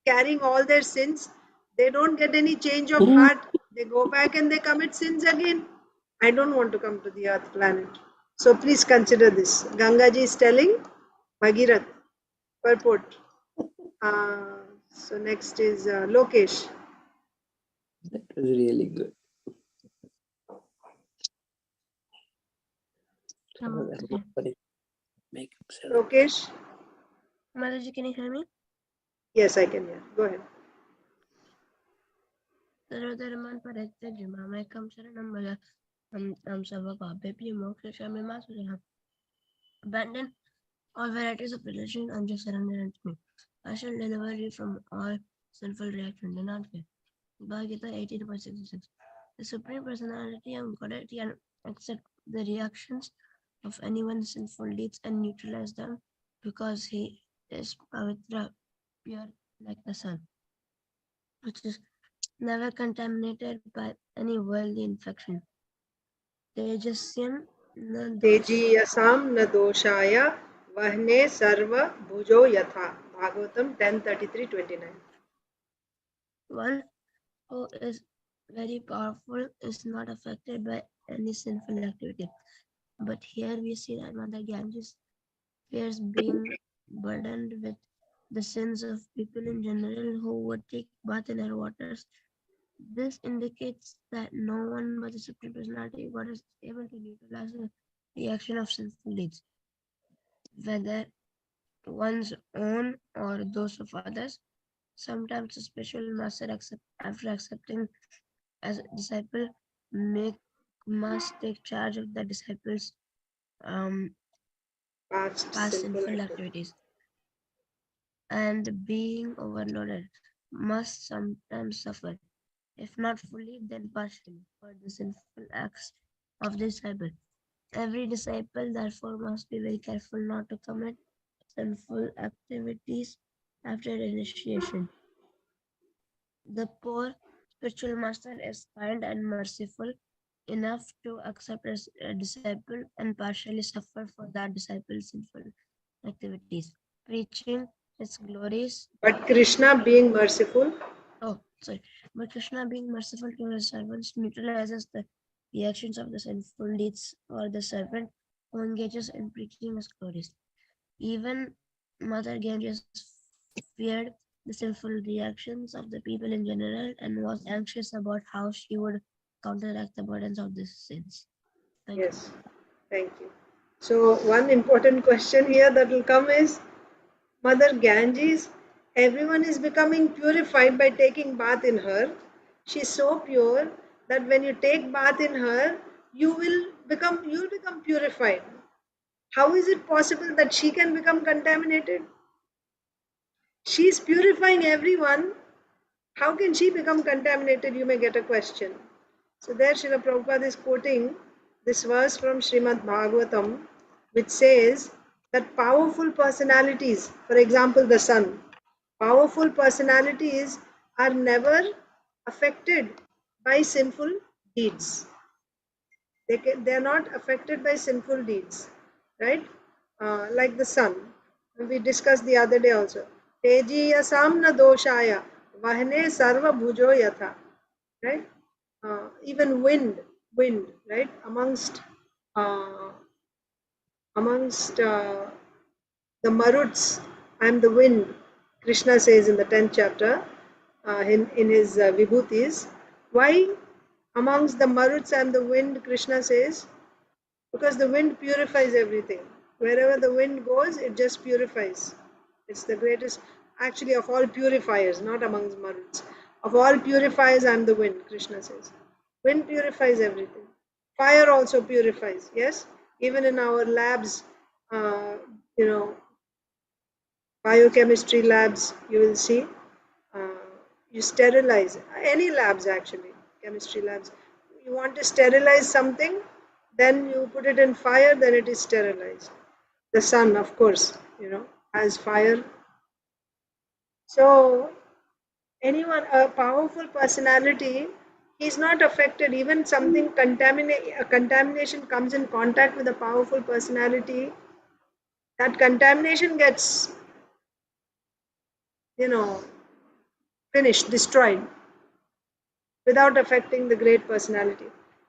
carrying all their sins. They don't get any change of heart. They go back and they commit sins again. I don't want to come to the earth planet. So please consider this. Gangaji is telling Bhagirath, purport. So next is Lokesh. That was really good. Lokesh? Mataji, can you hear me? Yes, I can hear. Go ahead. Sarvadharman Parityaja Mamekam Sharanam Bhaja Tam Sarva Papepya Moksha Shami Masudana. Abandon all varieties of religion and just surrender unto me. I shall deliver you from all sinful reaction. Do not fear. Bhagavad Gita 18.66. The Supreme Personality of Godhead can accept the reactions of anyone's sinful deeds and neutralize them because he is Pavitra, pure like the sun, which is never contaminated by any worldly infection. Tejasyam Tejiyasam na doshaya vahne sarva bhujo yatha. Bhagavatam 10:33-29. One who is very powerful is not affected by any sinful activity. But here we see that Mother Ganges fears being burdened with the sins of people in general who would take bath in her waters. This indicates that no one but the Supreme Personality of God is able to neutralize the reaction of sinful deeds, whether one's own or those of others. Sometimes a special master, after accepting as a disciple, must take charge of the disciples' past sinful activities. And being overloaded must sometimes suffer, if not fully, then partially, for the sinful acts of the disciple. Every disciple, therefore, must be very careful not to commit sinful activities after initiation. The poor spiritual master is kind and merciful enough to accept as a disciple and partially suffer for that disciple's sinful activities, preaching his glories. But Krishna being merciful. But Krishna being merciful to his servants neutralizes the reactions of the sinful deeds for the servant who engages in preaching his glories. Even Mother Ganges feared the sinful reactions of the people in general and was anxious about how she would counteract the burdens of these sins. Thank you. Thank you. So one important question here that will come is, Mother Ganges, everyone is becoming purified by taking bath in her. She is so pure that when you take bath in her, you will become purified. How is it possible that she can become contaminated? She is purifying everyone. How can she become contaminated? You may get a question. So there Srila Prabhupada is quoting this verse from Srimad Bhagavatam, which says that powerful personalities, for example the sun, powerful personalities are never affected by sinful deeds. They are not affected by sinful deeds, right? Like the sun. We discussed the other day also. Tejiyasam na doshaya vahne sarva bhujo yatha. Right? Even wind, right? Amongst the Maruts, I am the wind, Krishna says in the 10th chapter, in his Vibhutis. Why amongst the Maruts I am the wind, Krishna says? Because the wind purifies everything. Wherever the wind goes, it just purifies. It's the greatest, actually, of all purifiers, not amongst Maruts. Of all purifiers, I am the wind, Krishna says. Wind purifies everything. Fire also purifies, yes? Even in our labs, biochemistry labs, you will see, you sterilize, any labs actually, chemistry labs. You want to sterilize something, Then you put it in fire, then it is sterilized. The sun, of course, has fire. So anyone, a powerful personality, is not affected. Even something a contamination comes in contact with a powerful personality, that contamination gets, finished, destroyed, without affecting the great personality.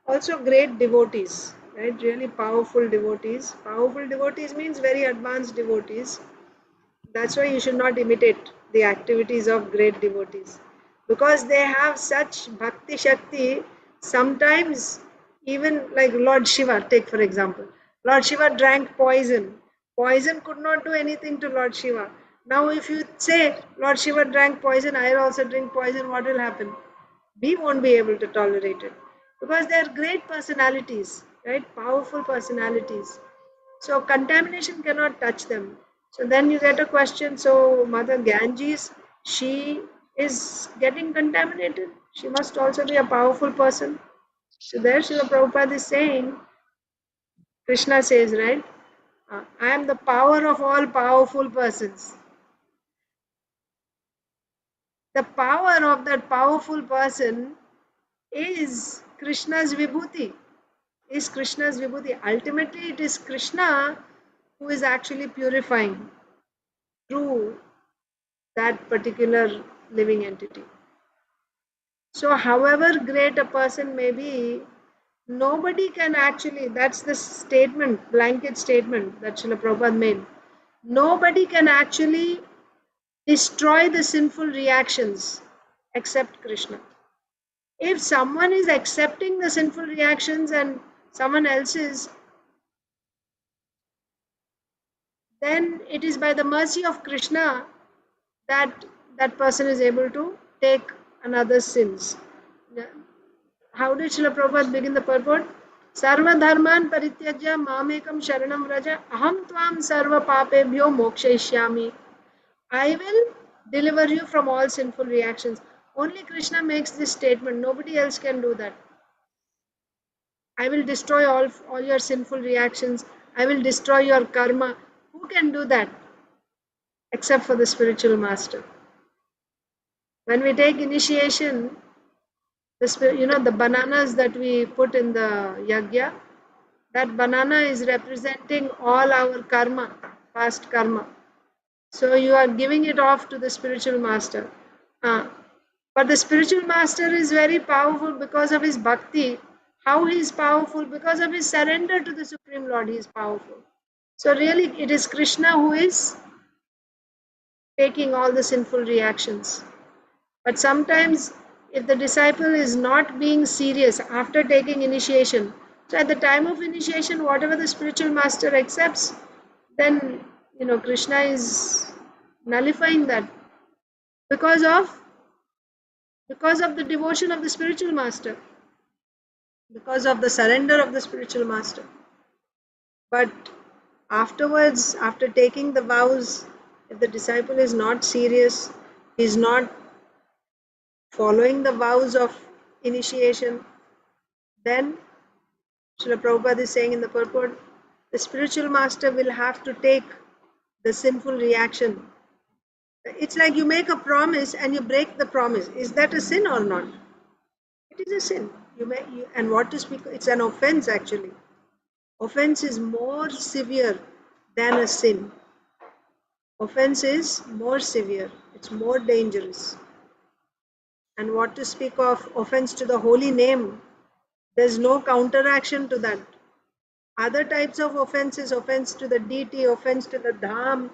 Also, great devotees, right? Really powerful devotees. Powerful devotees means very advanced devotees. That's why you should not imitate the activities of great devotees, because they have such bhakti shakti. Sometimes, even like Lord Shiva, take for example, Lord Shiva drank poison. Poison could not do anything to Lord Shiva. Now, if you say Lord Shiva drank poison, I will also drink poison, what will happen? We won't be able to tolerate it, because they are great personalities, right? Powerful personalities. So contamination cannot touch them. So then you get a question, so Mother Ganges, she is getting contaminated. She must also be a powerful person. So there Srila Prabhupada is saying, Krishna says, right? I am the power of all powerful persons. The power of that powerful person is Krishna's vibhuti. Is Krishna's vibhuti. Ultimately, it is Krishna who is actually purifying through that particular living entity. So, however great a person may be, nobody can actually, that's the statement, blanket statement that Srila Prabhupada made. Nobody can actually destroy the sinful reactions except Krishna. If someone is accepting the sinful reactions and someone else is, then it is by the mercy of Krishna that that person is able to take another's sins. How did Srila Prabhupada begin the purport? Sarva dharman parityajya mamekam sharanam vraja aham tvam sarva papebhyo mokshayishyami. I will deliver you from all sinful reactions. Only Krishna makes this statement. Nobody else can do that. I will destroy all your sinful reactions. I will destroy your karma. Who can do that? Except for the spiritual master. When we take initiation, the bananas that we put in the yagya, that banana is representing all our karma, past karma. So you are giving it off to the spiritual master. But the spiritual master is very powerful because of his bhakti. How he is powerful? Because of his surrender to the Supreme Lord, he is powerful. So really, it is Krishna who is taking all the sinful reactions. But sometimes, if the disciple is not being serious after taking initiation, so at the time of initiation, whatever the spiritual master accepts, then Krishna is nullifying that because of the devotion of the spiritual master, because of the surrender of the spiritual master. But afterwards, after taking the vows, if the disciple is not serious, is not following the vows of initiation, then Srila Prabhupada is saying in the purport, the spiritual master will have to take the sinful reaction. It's like you make a promise and you break the promise. Is that a sin or not? It is a sin. And what to speak, it's an offense actually. Offense is more severe than a sin. Offense is more severe. It's more dangerous. And what to speak of offense to the holy name? There's no counteraction to that. Other types of offenses, offense to the deity, offense to the dham,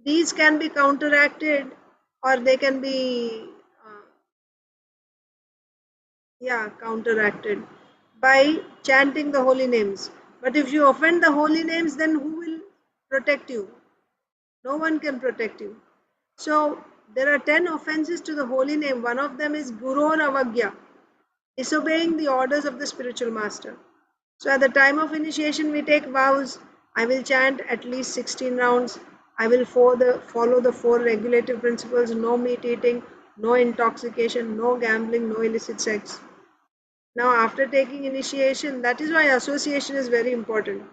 these can be counteracted or they can be counteracted by chanting the holy names. But if you offend the holy names, then who will protect you? No one can protect you. So there are 10 offenses to the holy name. One of them is Guror Avagya, disobeying the orders of the spiritual master. So at the time of initiation, we take vows. I will chant at least 16 rounds. I will follow the 4 regulative principles: no meat eating, no intoxication, no gambling, no illicit sex. Now, after taking initiation, that is why association is very important.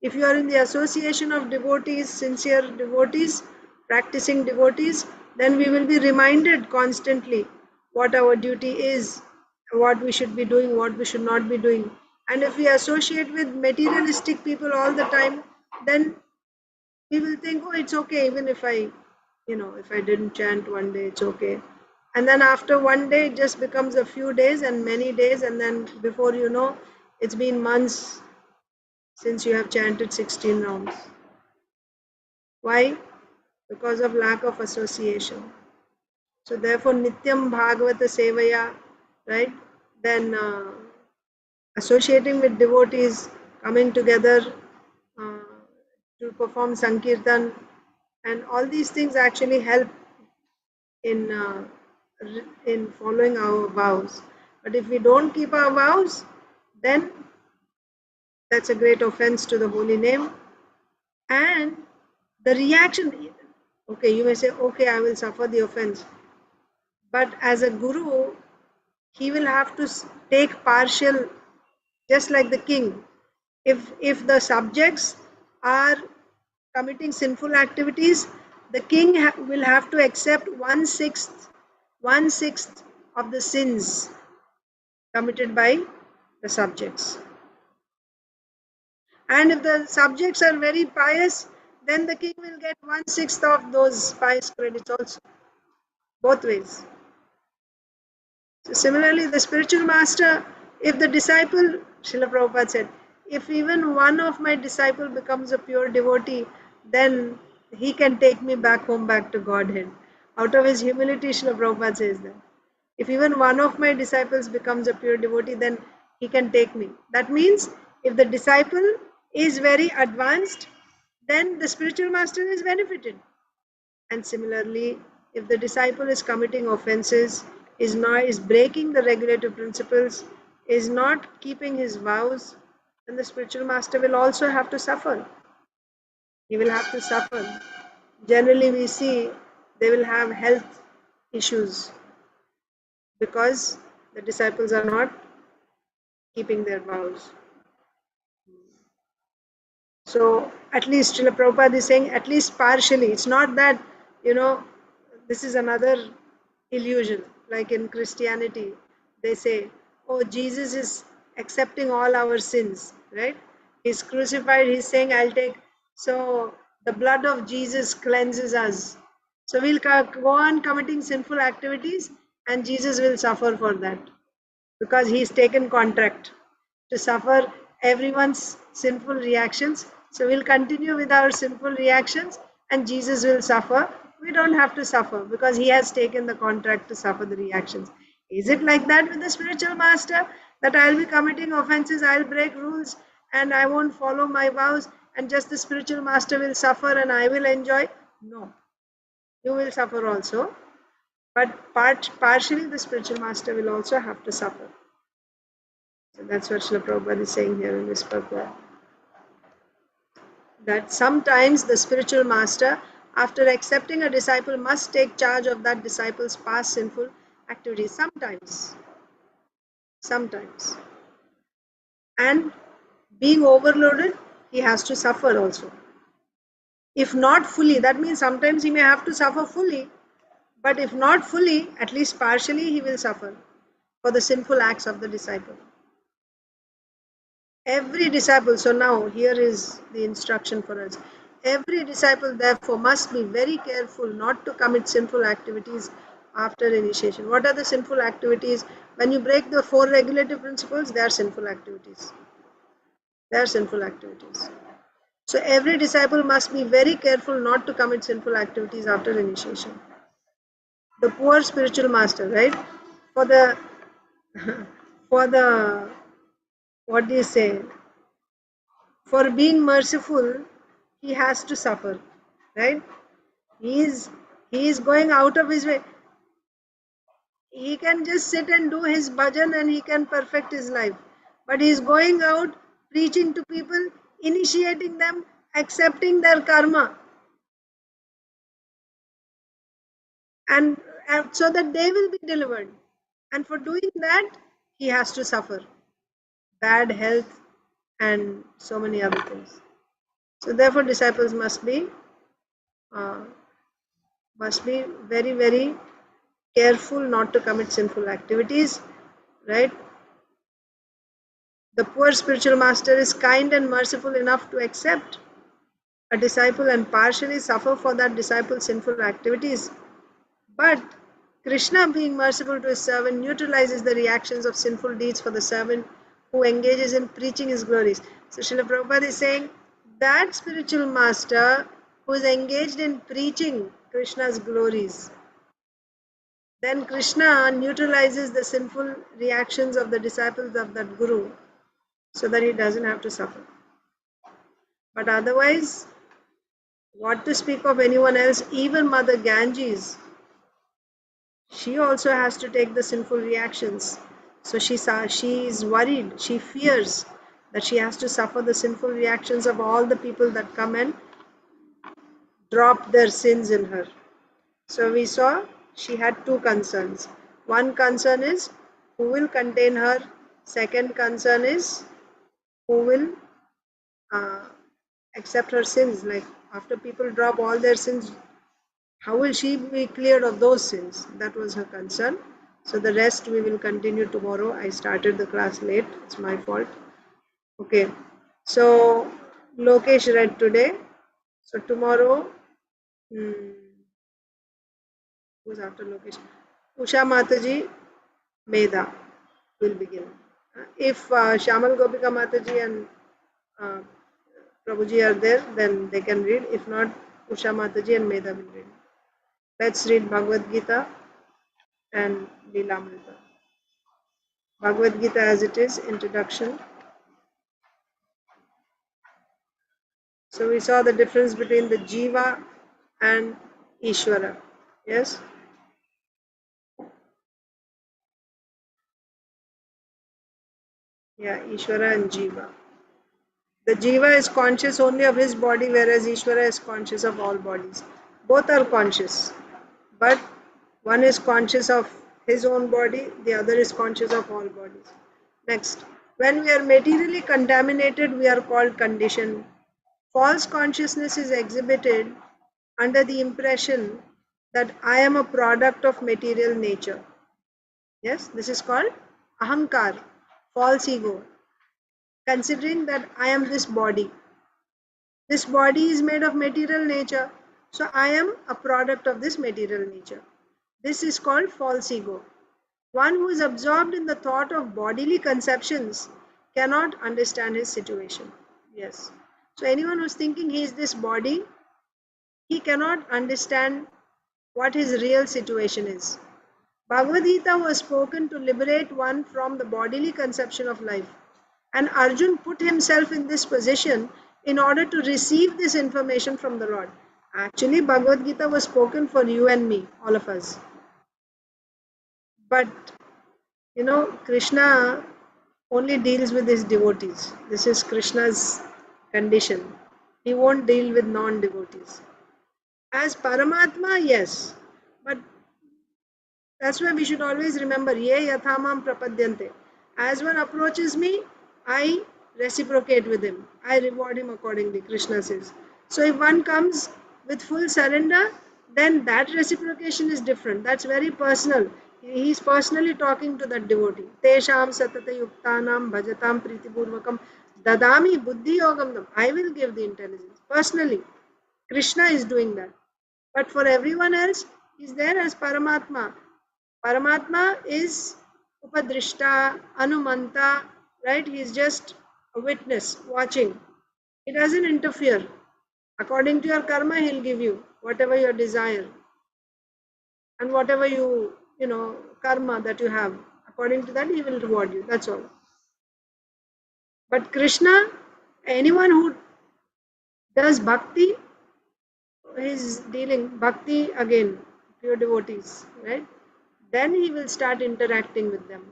If you are in the association of devotees, sincere devotees, practicing devotees, then we will be reminded constantly what our duty is, what we should be doing, what we should not be doing. And if we associate with materialistic people all the time, then we will think, oh, it's okay, even if if I didn't chant one day, it's okay. And then after one day, it just becomes a few days and many days, and then before you know, it's been months since you have chanted 16 rounds. Why? Because of lack of association. So therefore, Nityam Bhagavata Sevaya, right? Then associating with devotees, coming together to perform Sankirtan, and all these things actually help in in following our vows. But if we don't keep our vows, then that's a great offense to the holy name. And the reaction, okay, you may say, okay, I will suffer the offense. But as a guru, he will have to take partial, just like the king. If the subjects are committing sinful activities, the king will have to accept one sixth of the sins committed by the subjects. And if the subjects are very pious, then the king will get 1/6 of those pious credits also, both ways. So similarly, the spiritual master, if the disciple, Srila Prabhupada said, if even one of my disciple becomes a pure devotee, then he can take me back home, back to Godhead. Out of his humility, Srila Prabhupada says that. If even one of my disciples becomes a pure devotee, then he can take me. That means if the disciple is very advanced, then the spiritual master is benefited. And similarly, if the disciple is committing offenses, is breaking the regulative principles, is not keeping his vows, then the spiritual master will also have to suffer. He will have to suffer. Generally, we see they will have health issues because the disciples are not keeping their vows. So at least Srila Prabhupada is saying, at least partially. It's not that, this is another illusion. Like in Christianity, they say, oh, Jesus is accepting all our sins, right? He's crucified, he's saying, I'll take. So the blood of Jesus cleanses us. So we'll go on committing sinful activities and Jesus will suffer for that because he's taken contract to suffer everyone's sinful reactions. So we'll continue with our sinful reactions and Jesus will suffer. We don't have to suffer because he has taken the contract to suffer the reactions. Is it like that with the spiritual master? That I'll be committing offenses, I'll break rules and I won't follow my vows and just the spiritual master will suffer and I will enjoy? No. You will suffer also. But partially the spiritual master will also have to suffer. So that's what Srila Prabhupada is saying here in this purport. That sometimes the spiritual master, after accepting a disciple, must take charge of that disciple's past sinful activities. Sometimes. And being overloaded, he has to suffer also. If not fully, that means sometimes he may have to suffer fully, but if not fully, at least partially he will suffer for the sinful acts of the disciple. Every disciple, so now here is the instruction for us. Every disciple therefore must be very careful not to commit sinful activities after initiation. What are the sinful activities? When you break the 4 regulative principles, they are sinful activities. So every disciple must be very careful not to commit sinful activities after initiation. The poor spiritual master, right? For the what do you say? For being merciful, he has to suffer, right? He is going out of his way. He can just sit and do his bhajan and he can perfect his life. But he is going out preaching to people, initiating them, accepting their karma. And so that they will be delivered. And for doing that, he has to suffer bad health and so many other things. So therefore disciples must be very, very careful not to commit sinful activities, right? The poor spiritual master is kind and merciful enough to accept a disciple and partially suffer for that disciple's sinful activities. But Krishna, being merciful to his servant, neutralizes the reactions of sinful deeds for the servant who engages in preaching his glories. So Srila Prabhupada is saying that spiritual master who is engaged in preaching Krishna's glories, then Krishna neutralizes the sinful reactions of the disciples of that guru so that he doesn't have to suffer. But otherwise, what to speak of anyone else, even Mother Ganges, she also has to take the sinful reactions. So she is worried, she fears that she has to suffer the sinful reactions of all the people that come and drop their sins in her. So we saw she had two concerns. One concern is who will contain her. Second concern is who will accept her sins. Like after people drop all their sins, how will she be cleared of those sins? That was her concern. So the rest we will continue tomorrow. I started the class late. It's my fault. Okay. So Lokesh read today. So tomorrow, who's after Lokesh? Usha Mataji, Meda will begin. If Shamal Gopika Mataji and Prabhuji are there, then they can read. If not, Usha Mataji and Meda will read. Let's read Bhagavad Gita and Leelamrita. Bhagavad Gita as it is, introduction. So we saw the difference between the Jiva and Ishvara. Yes? Yeah, Ishvara and Jiva. The Jiva is conscious only of his body, whereas Ishvara is conscious of all bodies. Both are conscious, but one is conscious of his own body, the other is conscious of all bodies. Next, when we are materially contaminated, we are called conditioned. False consciousness is exhibited under the impression that I am a product of material nature. Yes, this is called ahankar, false ego. Considering that I am this body. This body is made of material nature, so I am a product of this material nature. This is called false ego. One who is absorbed in the thought of bodily conceptions cannot understand his situation. Yes. So anyone who's thinking he is this body, he cannot understand what his real situation is. Bhagavad Gita was spoken to liberate one from the bodily conception of life. And Arjun put himself in this position in order to receive this information from the Lord. Actually, Bhagavad Gita was spoken for you and me, all of us. But, Krishna only deals with his devotees. This is Krishna's condition. He won't deal with non-devotees. As Paramatma, yes. But that's why we should always remember, Ye yathamam prapadyante. As one approaches me, I reciprocate with him. I reward him accordingly, Krishna says. So if one comes with full surrender, then that reciprocation is different. That's very personal. He's personally talking to that devotee. Tesham satata yuktanam bhajatam pritipurvakam dadami buddhi yogam. I will give the intelligence. Personally, Krishna is doing that. But for everyone else, he's there as Paramatma. Paramatma is Upadrishta, Anumanta, right? He is just a witness, watching. He doesn't interfere. According to your karma, he'll give you whatever your desire. And whatever karma that you have, according to that, he will reward you. That's all. But Krishna, anyone who does bhakti, is dealing bhakti again, pure devotees, right? Then he will start interacting with them.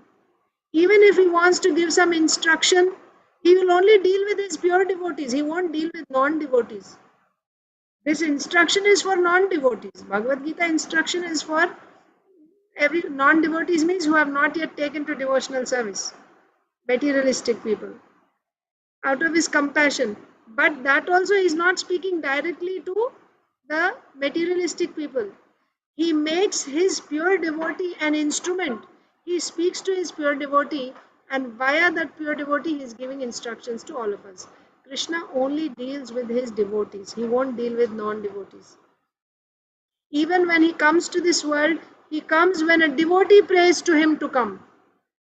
Even if he wants to give some instruction, he will only deal with his pure devotees. He won't deal with non-devotees. This instruction is for non-devotees. Bhagavad Gita instruction is for every non-devotees means who have not yet taken to devotional service, materialistic people, out of his compassion. But that also is not speaking directly to the materialistic people. He makes his pure devotee an instrument. He speaks to his pure devotee, and via that pure devotee he is giving instructions to all of us. Krishna only deals with his devotees. He won't deal with non-devotees. Even when he comes to this world, he comes when a devotee prays to him to come.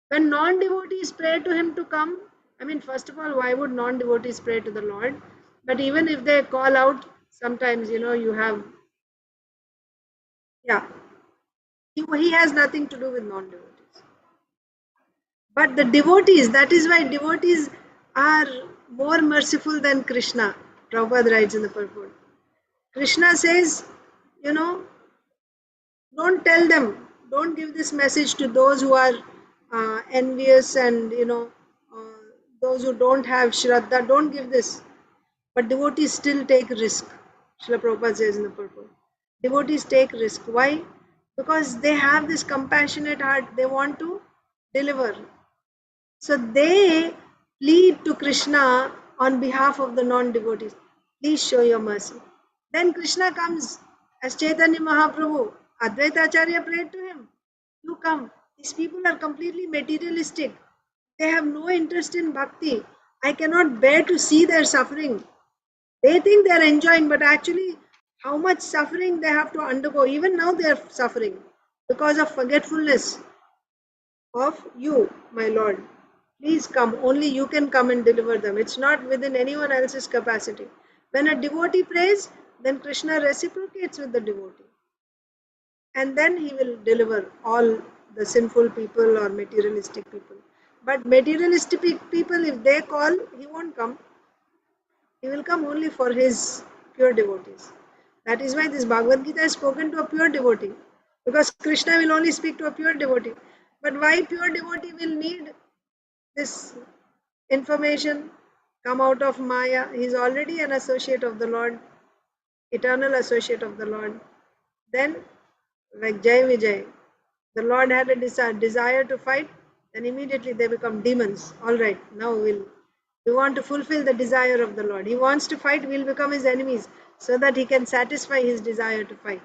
When non-devotees pray to him to come, I mean, first of all, why would non-devotees pray to the Lord? But even if they call out, sometimes, you have, yeah, he has nothing to do with non-devotees. But the devotees, that is why devotees are more merciful than Krishna. Prabhupada writes in the purport. Krishna says, don't tell them, don't give this message to those who are envious and, those who don't have Shraddha, don't give this. But devotees still take risk. Srila Prabhupada says in the purport. Devotees take risk. Why? Because they have this compassionate heart. They want to deliver. So they plead to Krishna on behalf of the non-devotees. Please show your mercy. Then Krishna comes as Chaitanya Mahaprabhu. Advaita Acharya prayed to him. You come. These people are completely materialistic. They have no interest in bhakti. I cannot bear to see their suffering. They think they are enjoying, but actually how much suffering they have to undergo. Even now they are suffering because of forgetfulness of you, my Lord. Please come. Only you can come and deliver them. It's not within anyone else's capacity. When a devotee prays, then Krishna reciprocates with the devotee. And then he will deliver all the sinful people or materialistic people. But materialistic people, if they call, he won't come. He will come only for his pure devotees. That is why this Bhagavad Gita is spoken to a pure devotee. Because Krishna will only speak to a pure devotee. But why pure devotee will need this information come out of Maya? He is already an associate of the Lord, eternal associate of the Lord. Then, like Jai Vijay, the Lord had a desire to fight, then immediately they become demons. All right, now we want to fulfill the desire of the Lord. He wants to fight, we'll become his enemies so that he can satisfy his desire to fight.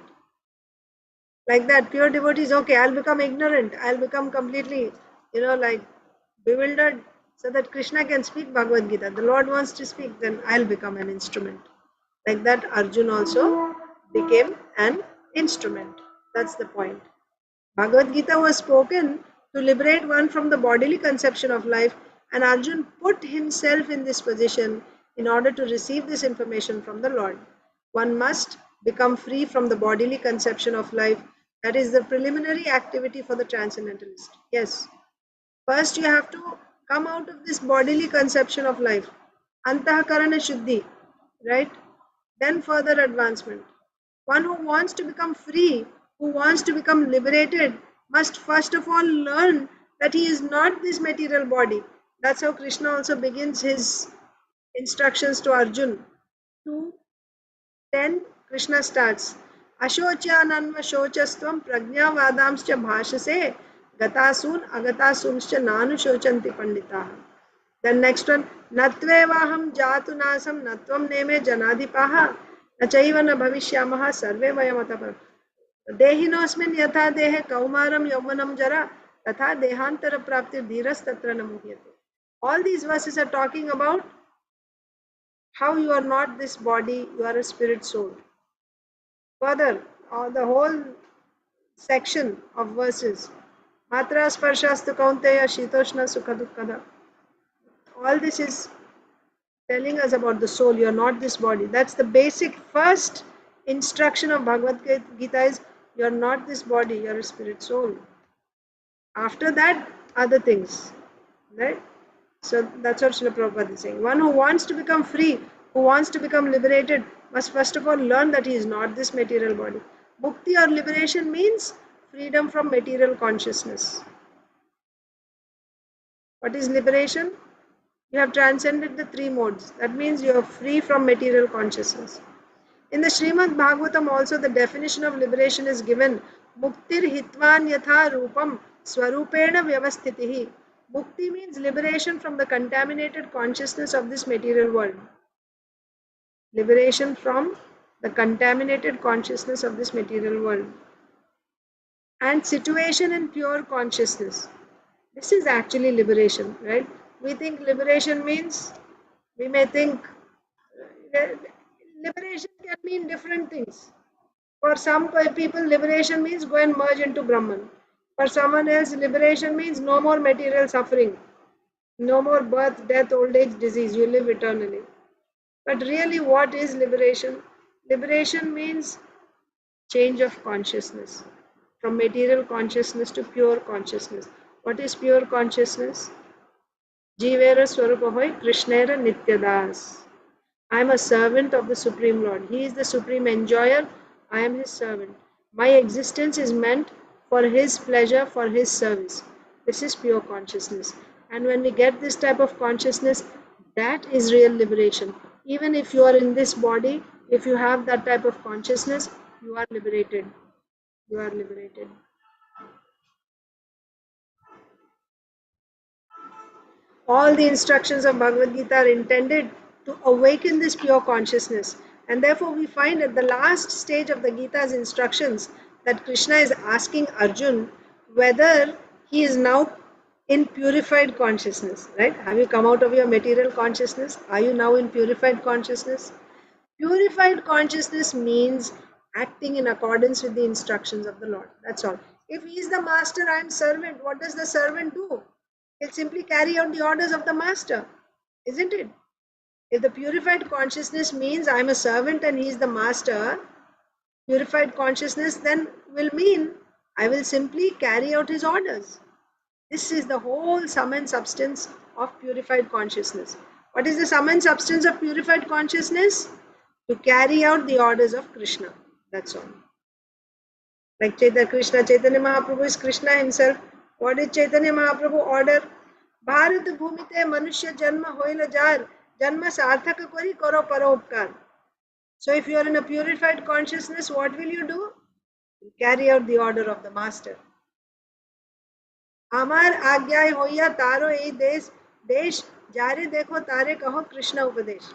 Like that, pure devotees, okay, I'll become ignorant, I'll become completely, like bewildered so that Krishna can speak Bhagavad Gita. The Lord wants to speak, then I'll become an instrument. Like that, Arjun also became an instrument. That's the point. Bhagavad Gita was spoken to liberate one from the bodily conception of life, and Arjun put himself in this position in order to receive this information from the Lord. One must become free from the bodily conception of life. That is the preliminary activity for the transcendentalist. Yes. First you have to come out of this bodily conception of life. Antahakarana Shuddhi. Right? Then further advancement. One who wants to become free, who wants to become liberated, must first of all learn that he is not this material body. That's how Krishna also begins his instructions to Arjun. 2:10, Krishna starts, Ashochyananva shochastvam prajnavadamscha bhashase gatasun agatasumscha nanu shochanti panditaha. Then next one, Natvevaham jatu nasam natvam neme janadipaha nachaiva na bhavishyamaha sarve vayamata dehinosmin yatha dehe kaumaram yaumanam jara tatha dehantara prapti dhiras tatra namuhyate. All these verses are talking about how you are not this body, you are a spirit soul. Further, the whole section of verses, Matra Sparshastu Kaunteya Shitoshna Sukha Dukkada. All this is telling us about the soul. You are not this body. That's the basic first instruction of Bhagavad Gita is you are not this body, you are a spirit soul. After that, other things. Right? So that's what Srila Prabhupada is saying. One who wants to become free, who wants to become liberated, must first of all learn that he is not this material body. Mukti or liberation means freedom from material consciousness. What is liberation? You have transcended the three modes. That means you are free from material consciousness. In the Srimad Bhagavatam also the definition of liberation is given. Muktir hitvan yatha rupam swarupena vyavasthitihi. Mukti means liberation from the contaminated consciousness of this material world. Liberation from the contaminated consciousness of this material world. And situation in pure consciousness. This is actually liberation, right? We think liberation means, we may think liberation can mean different things. For some people, liberation means go and merge into Brahman. For someone else, liberation means no more material suffering, no more birth, death, old age, disease, you live eternally. But really, what is liberation? Liberation means change of consciousness from material consciousness to pure consciousness. What is pure consciousness? Jivera Swarupa Hoy Krishnera Nityadas. I am a servant of the Supreme Lord. He is the supreme enjoyer. I am his servant. My existence is meant for his pleasure, for his service. This is pure consciousness. And when we get this type of consciousness, that is real liberation. Even if you are in this body, if you have that type of consciousness, you are liberated. You are liberated. All the instructions of Bhagavad Gita are intended to awaken this pure consciousness. And therefore, we find at the last stage of the Gita's instructions that Krishna is asking Arjun whether he is now in purified consciousness, right? Have you come out of your material consciousness? Are you now in purified consciousness? Purified consciousness means acting in accordance with the instructions of the Lord. That's all. If he is the master, I am servant. What does the servant do? He'll simply carry out the orders of the master, isn't it? If the purified consciousness means I am a servant and he is the master, purified consciousness then will mean I will simply carry out his orders. This is the whole sum and substance of purified consciousness. What is the sum and substance of purified consciousness? To carry out the orders of Krishna. That's all. Like Chaitanya Mahaprabhu is Krishna himself. What did Chaitanya Mahaprabhu order? Bharat bhumite manusya janma hoila jar, janma sarthaka kori karo paropkar. So if you are in a purified consciousness, what will you do? You carry out the order of the master. Amar agyay hoya taro ei desh jare dekho tare kaho Krishna upadesh.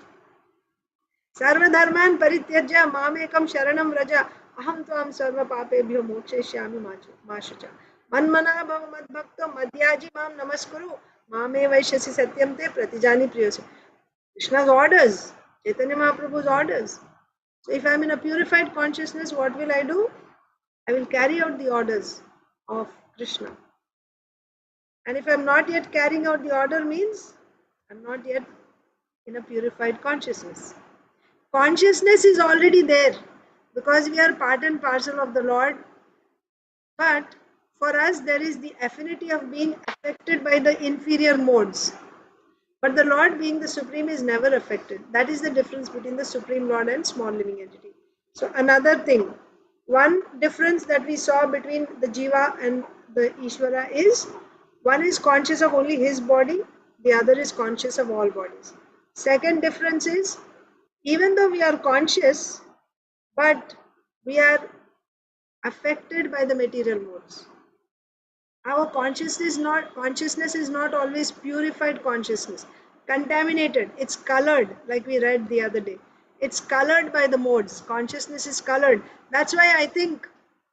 सर्वधर्मान् परित्यज्य मामेकं शरणं व्रज अहं त्वां सर्व पापेभ्यो मोक्षयिष्यामि मा शुचा मन्मना भव मद्भक्तो मद्याजी मां नमस्कुरु मामे वैश्यसि सत्यं ते प्रतिजानि प्रियोसि. Krishna's orders, Chaitanya Mahaprabhu's orders. So if I am in a purified consciousness, what will I do? I will carry out the orders of Krishna. And if I am not yet carrying out the order means I am not yet in a purified consciousness. Consciousness is already there because we are part and parcel of the Lord. But for us, there is the affinity of being affected by the inferior modes. But the Lord, being the Supreme, is never affected. That is the difference between the Supreme Lord and small living entity. So another thing, one difference that we saw between the Jiva and the Ishvara is, one is conscious of only his body, the other is conscious of all bodies. Second difference is, even though we are conscious, but we are affected by the material modes. Our consciousness is not always purified consciousness. Contaminated, it's colored, like we read the other day. It's colored by the modes. Consciousness is colored. That's why I think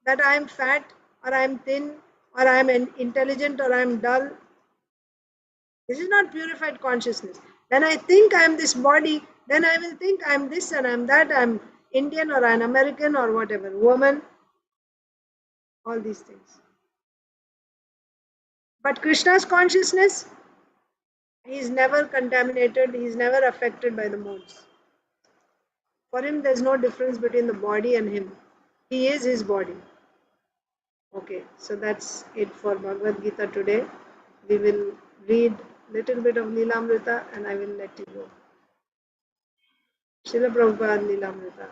that I am fat, or I am thin, or I am intelligent, or I am dull. This is not purified consciousness. When I think I am this body, then I will think I am this and I am that, I am Indian or an American or whatever, woman, all these things. But Krishna's consciousness, he is never contaminated, he is never affected by the modes. For him, there is no difference between the body and him. He is his body. Okay, so that's it for Bhagavad Gita today. We will read little bit of Leelamrita and I will let you go. Srila Prabhupada Leelamrita.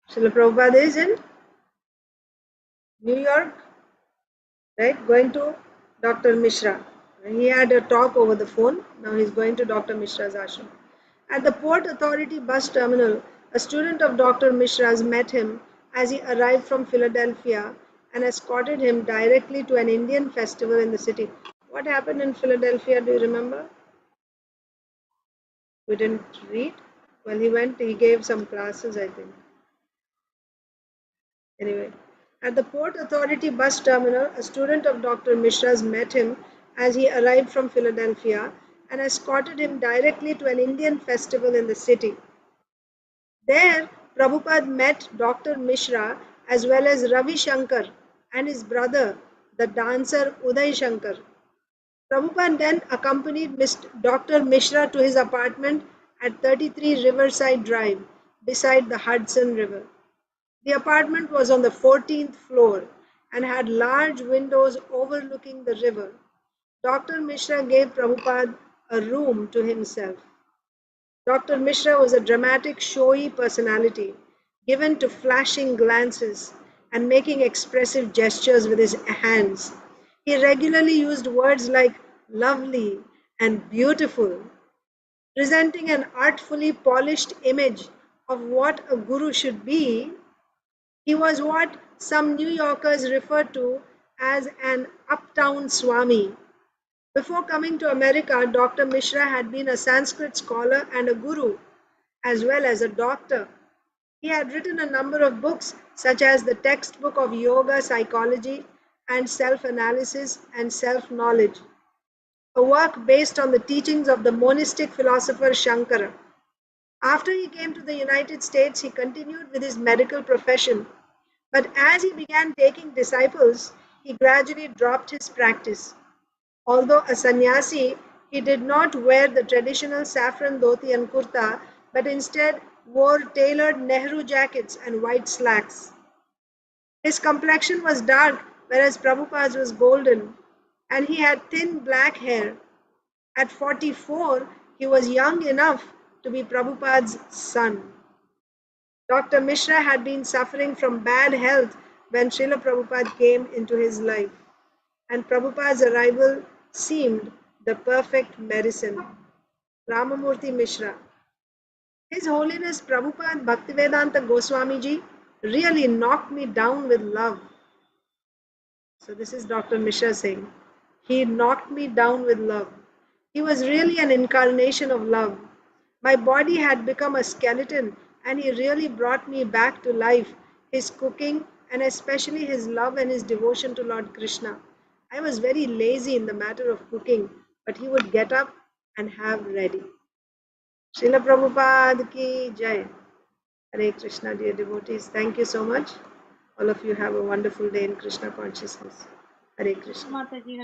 Srila Prabhupada is in New York, right? Going to Dr. Mishra. He had a talk over the phone. Now he's going to Dr. Mishra's ashram. At the Port Authority bus terminal, a student of Dr. Mishra's met him as he arrived from Philadelphia and escorted him directly to an Indian festival in the city. What happened in Philadelphia, do you remember? We didn't read? Well, he gave some classes, I think. Anyway, at the Port Authority bus terminal, a student of Dr. Mishra's met him as he arrived from Philadelphia and escorted him directly to an Indian festival in the city. There, Prabhupada met Dr. Mishra as well as Ravi Shankar and his brother, the dancer Uday Shankar. Prabhupada then accompanied Dr. Mishra to his apartment at 33 Riverside Drive beside the Hudson River. The apartment was on the 14th floor and had large windows overlooking the river. Dr. Mishra gave Prabhupada a room to himself. Dr. Mishra was a dramatic, showy personality, given to flashing glances and making expressive gestures with his hands. He regularly used words like lovely and beautiful, presenting an artfully polished image of what a guru should be. He was what some New Yorkers refer to as an uptown Swami. Before coming to America, Dr. Mishra had been a Sanskrit scholar and a guru, as well as a doctor. He had written a number of books, such as the textbook of yoga, psychology, and self-analysis and self-knowledge, a work based on the teachings of the monistic philosopher Shankara. After he came to the United States, he continued with his medical profession. But as he began taking disciples, he gradually dropped his practice. Although a sannyasi, he did not wear the traditional saffron dhoti and kurta, but instead wore tailored Nehru jackets and white slacks. His complexion was dark, whereas Prabhupada's was golden, and he had thin black hair. At 44, he was young enough to be Prabhupada's son. Dr. Mishra had been suffering from bad health when Srila Prabhupada came into his life, and Prabhupada's arrival seemed the perfect medicine. Ramamurthy Mishra. His Holiness Prabhupada Bhaktivedanta Goswami Ji really knocked me down with love. So this is Dr. Mishra saying, he knocked me down with love. He was really an incarnation of love. My body had become a skeleton and he really brought me back to life. His cooking and especially his love and his devotion to Lord Krishna. I was very lazy in the matter of cooking, but he would get up and have ready. Srila Prabhupada ki jai. Hare Krishna, dear devotees. Thank you so much. All of you have a wonderful day in Krishna consciousness. Hare Krishna. Mataji, Hare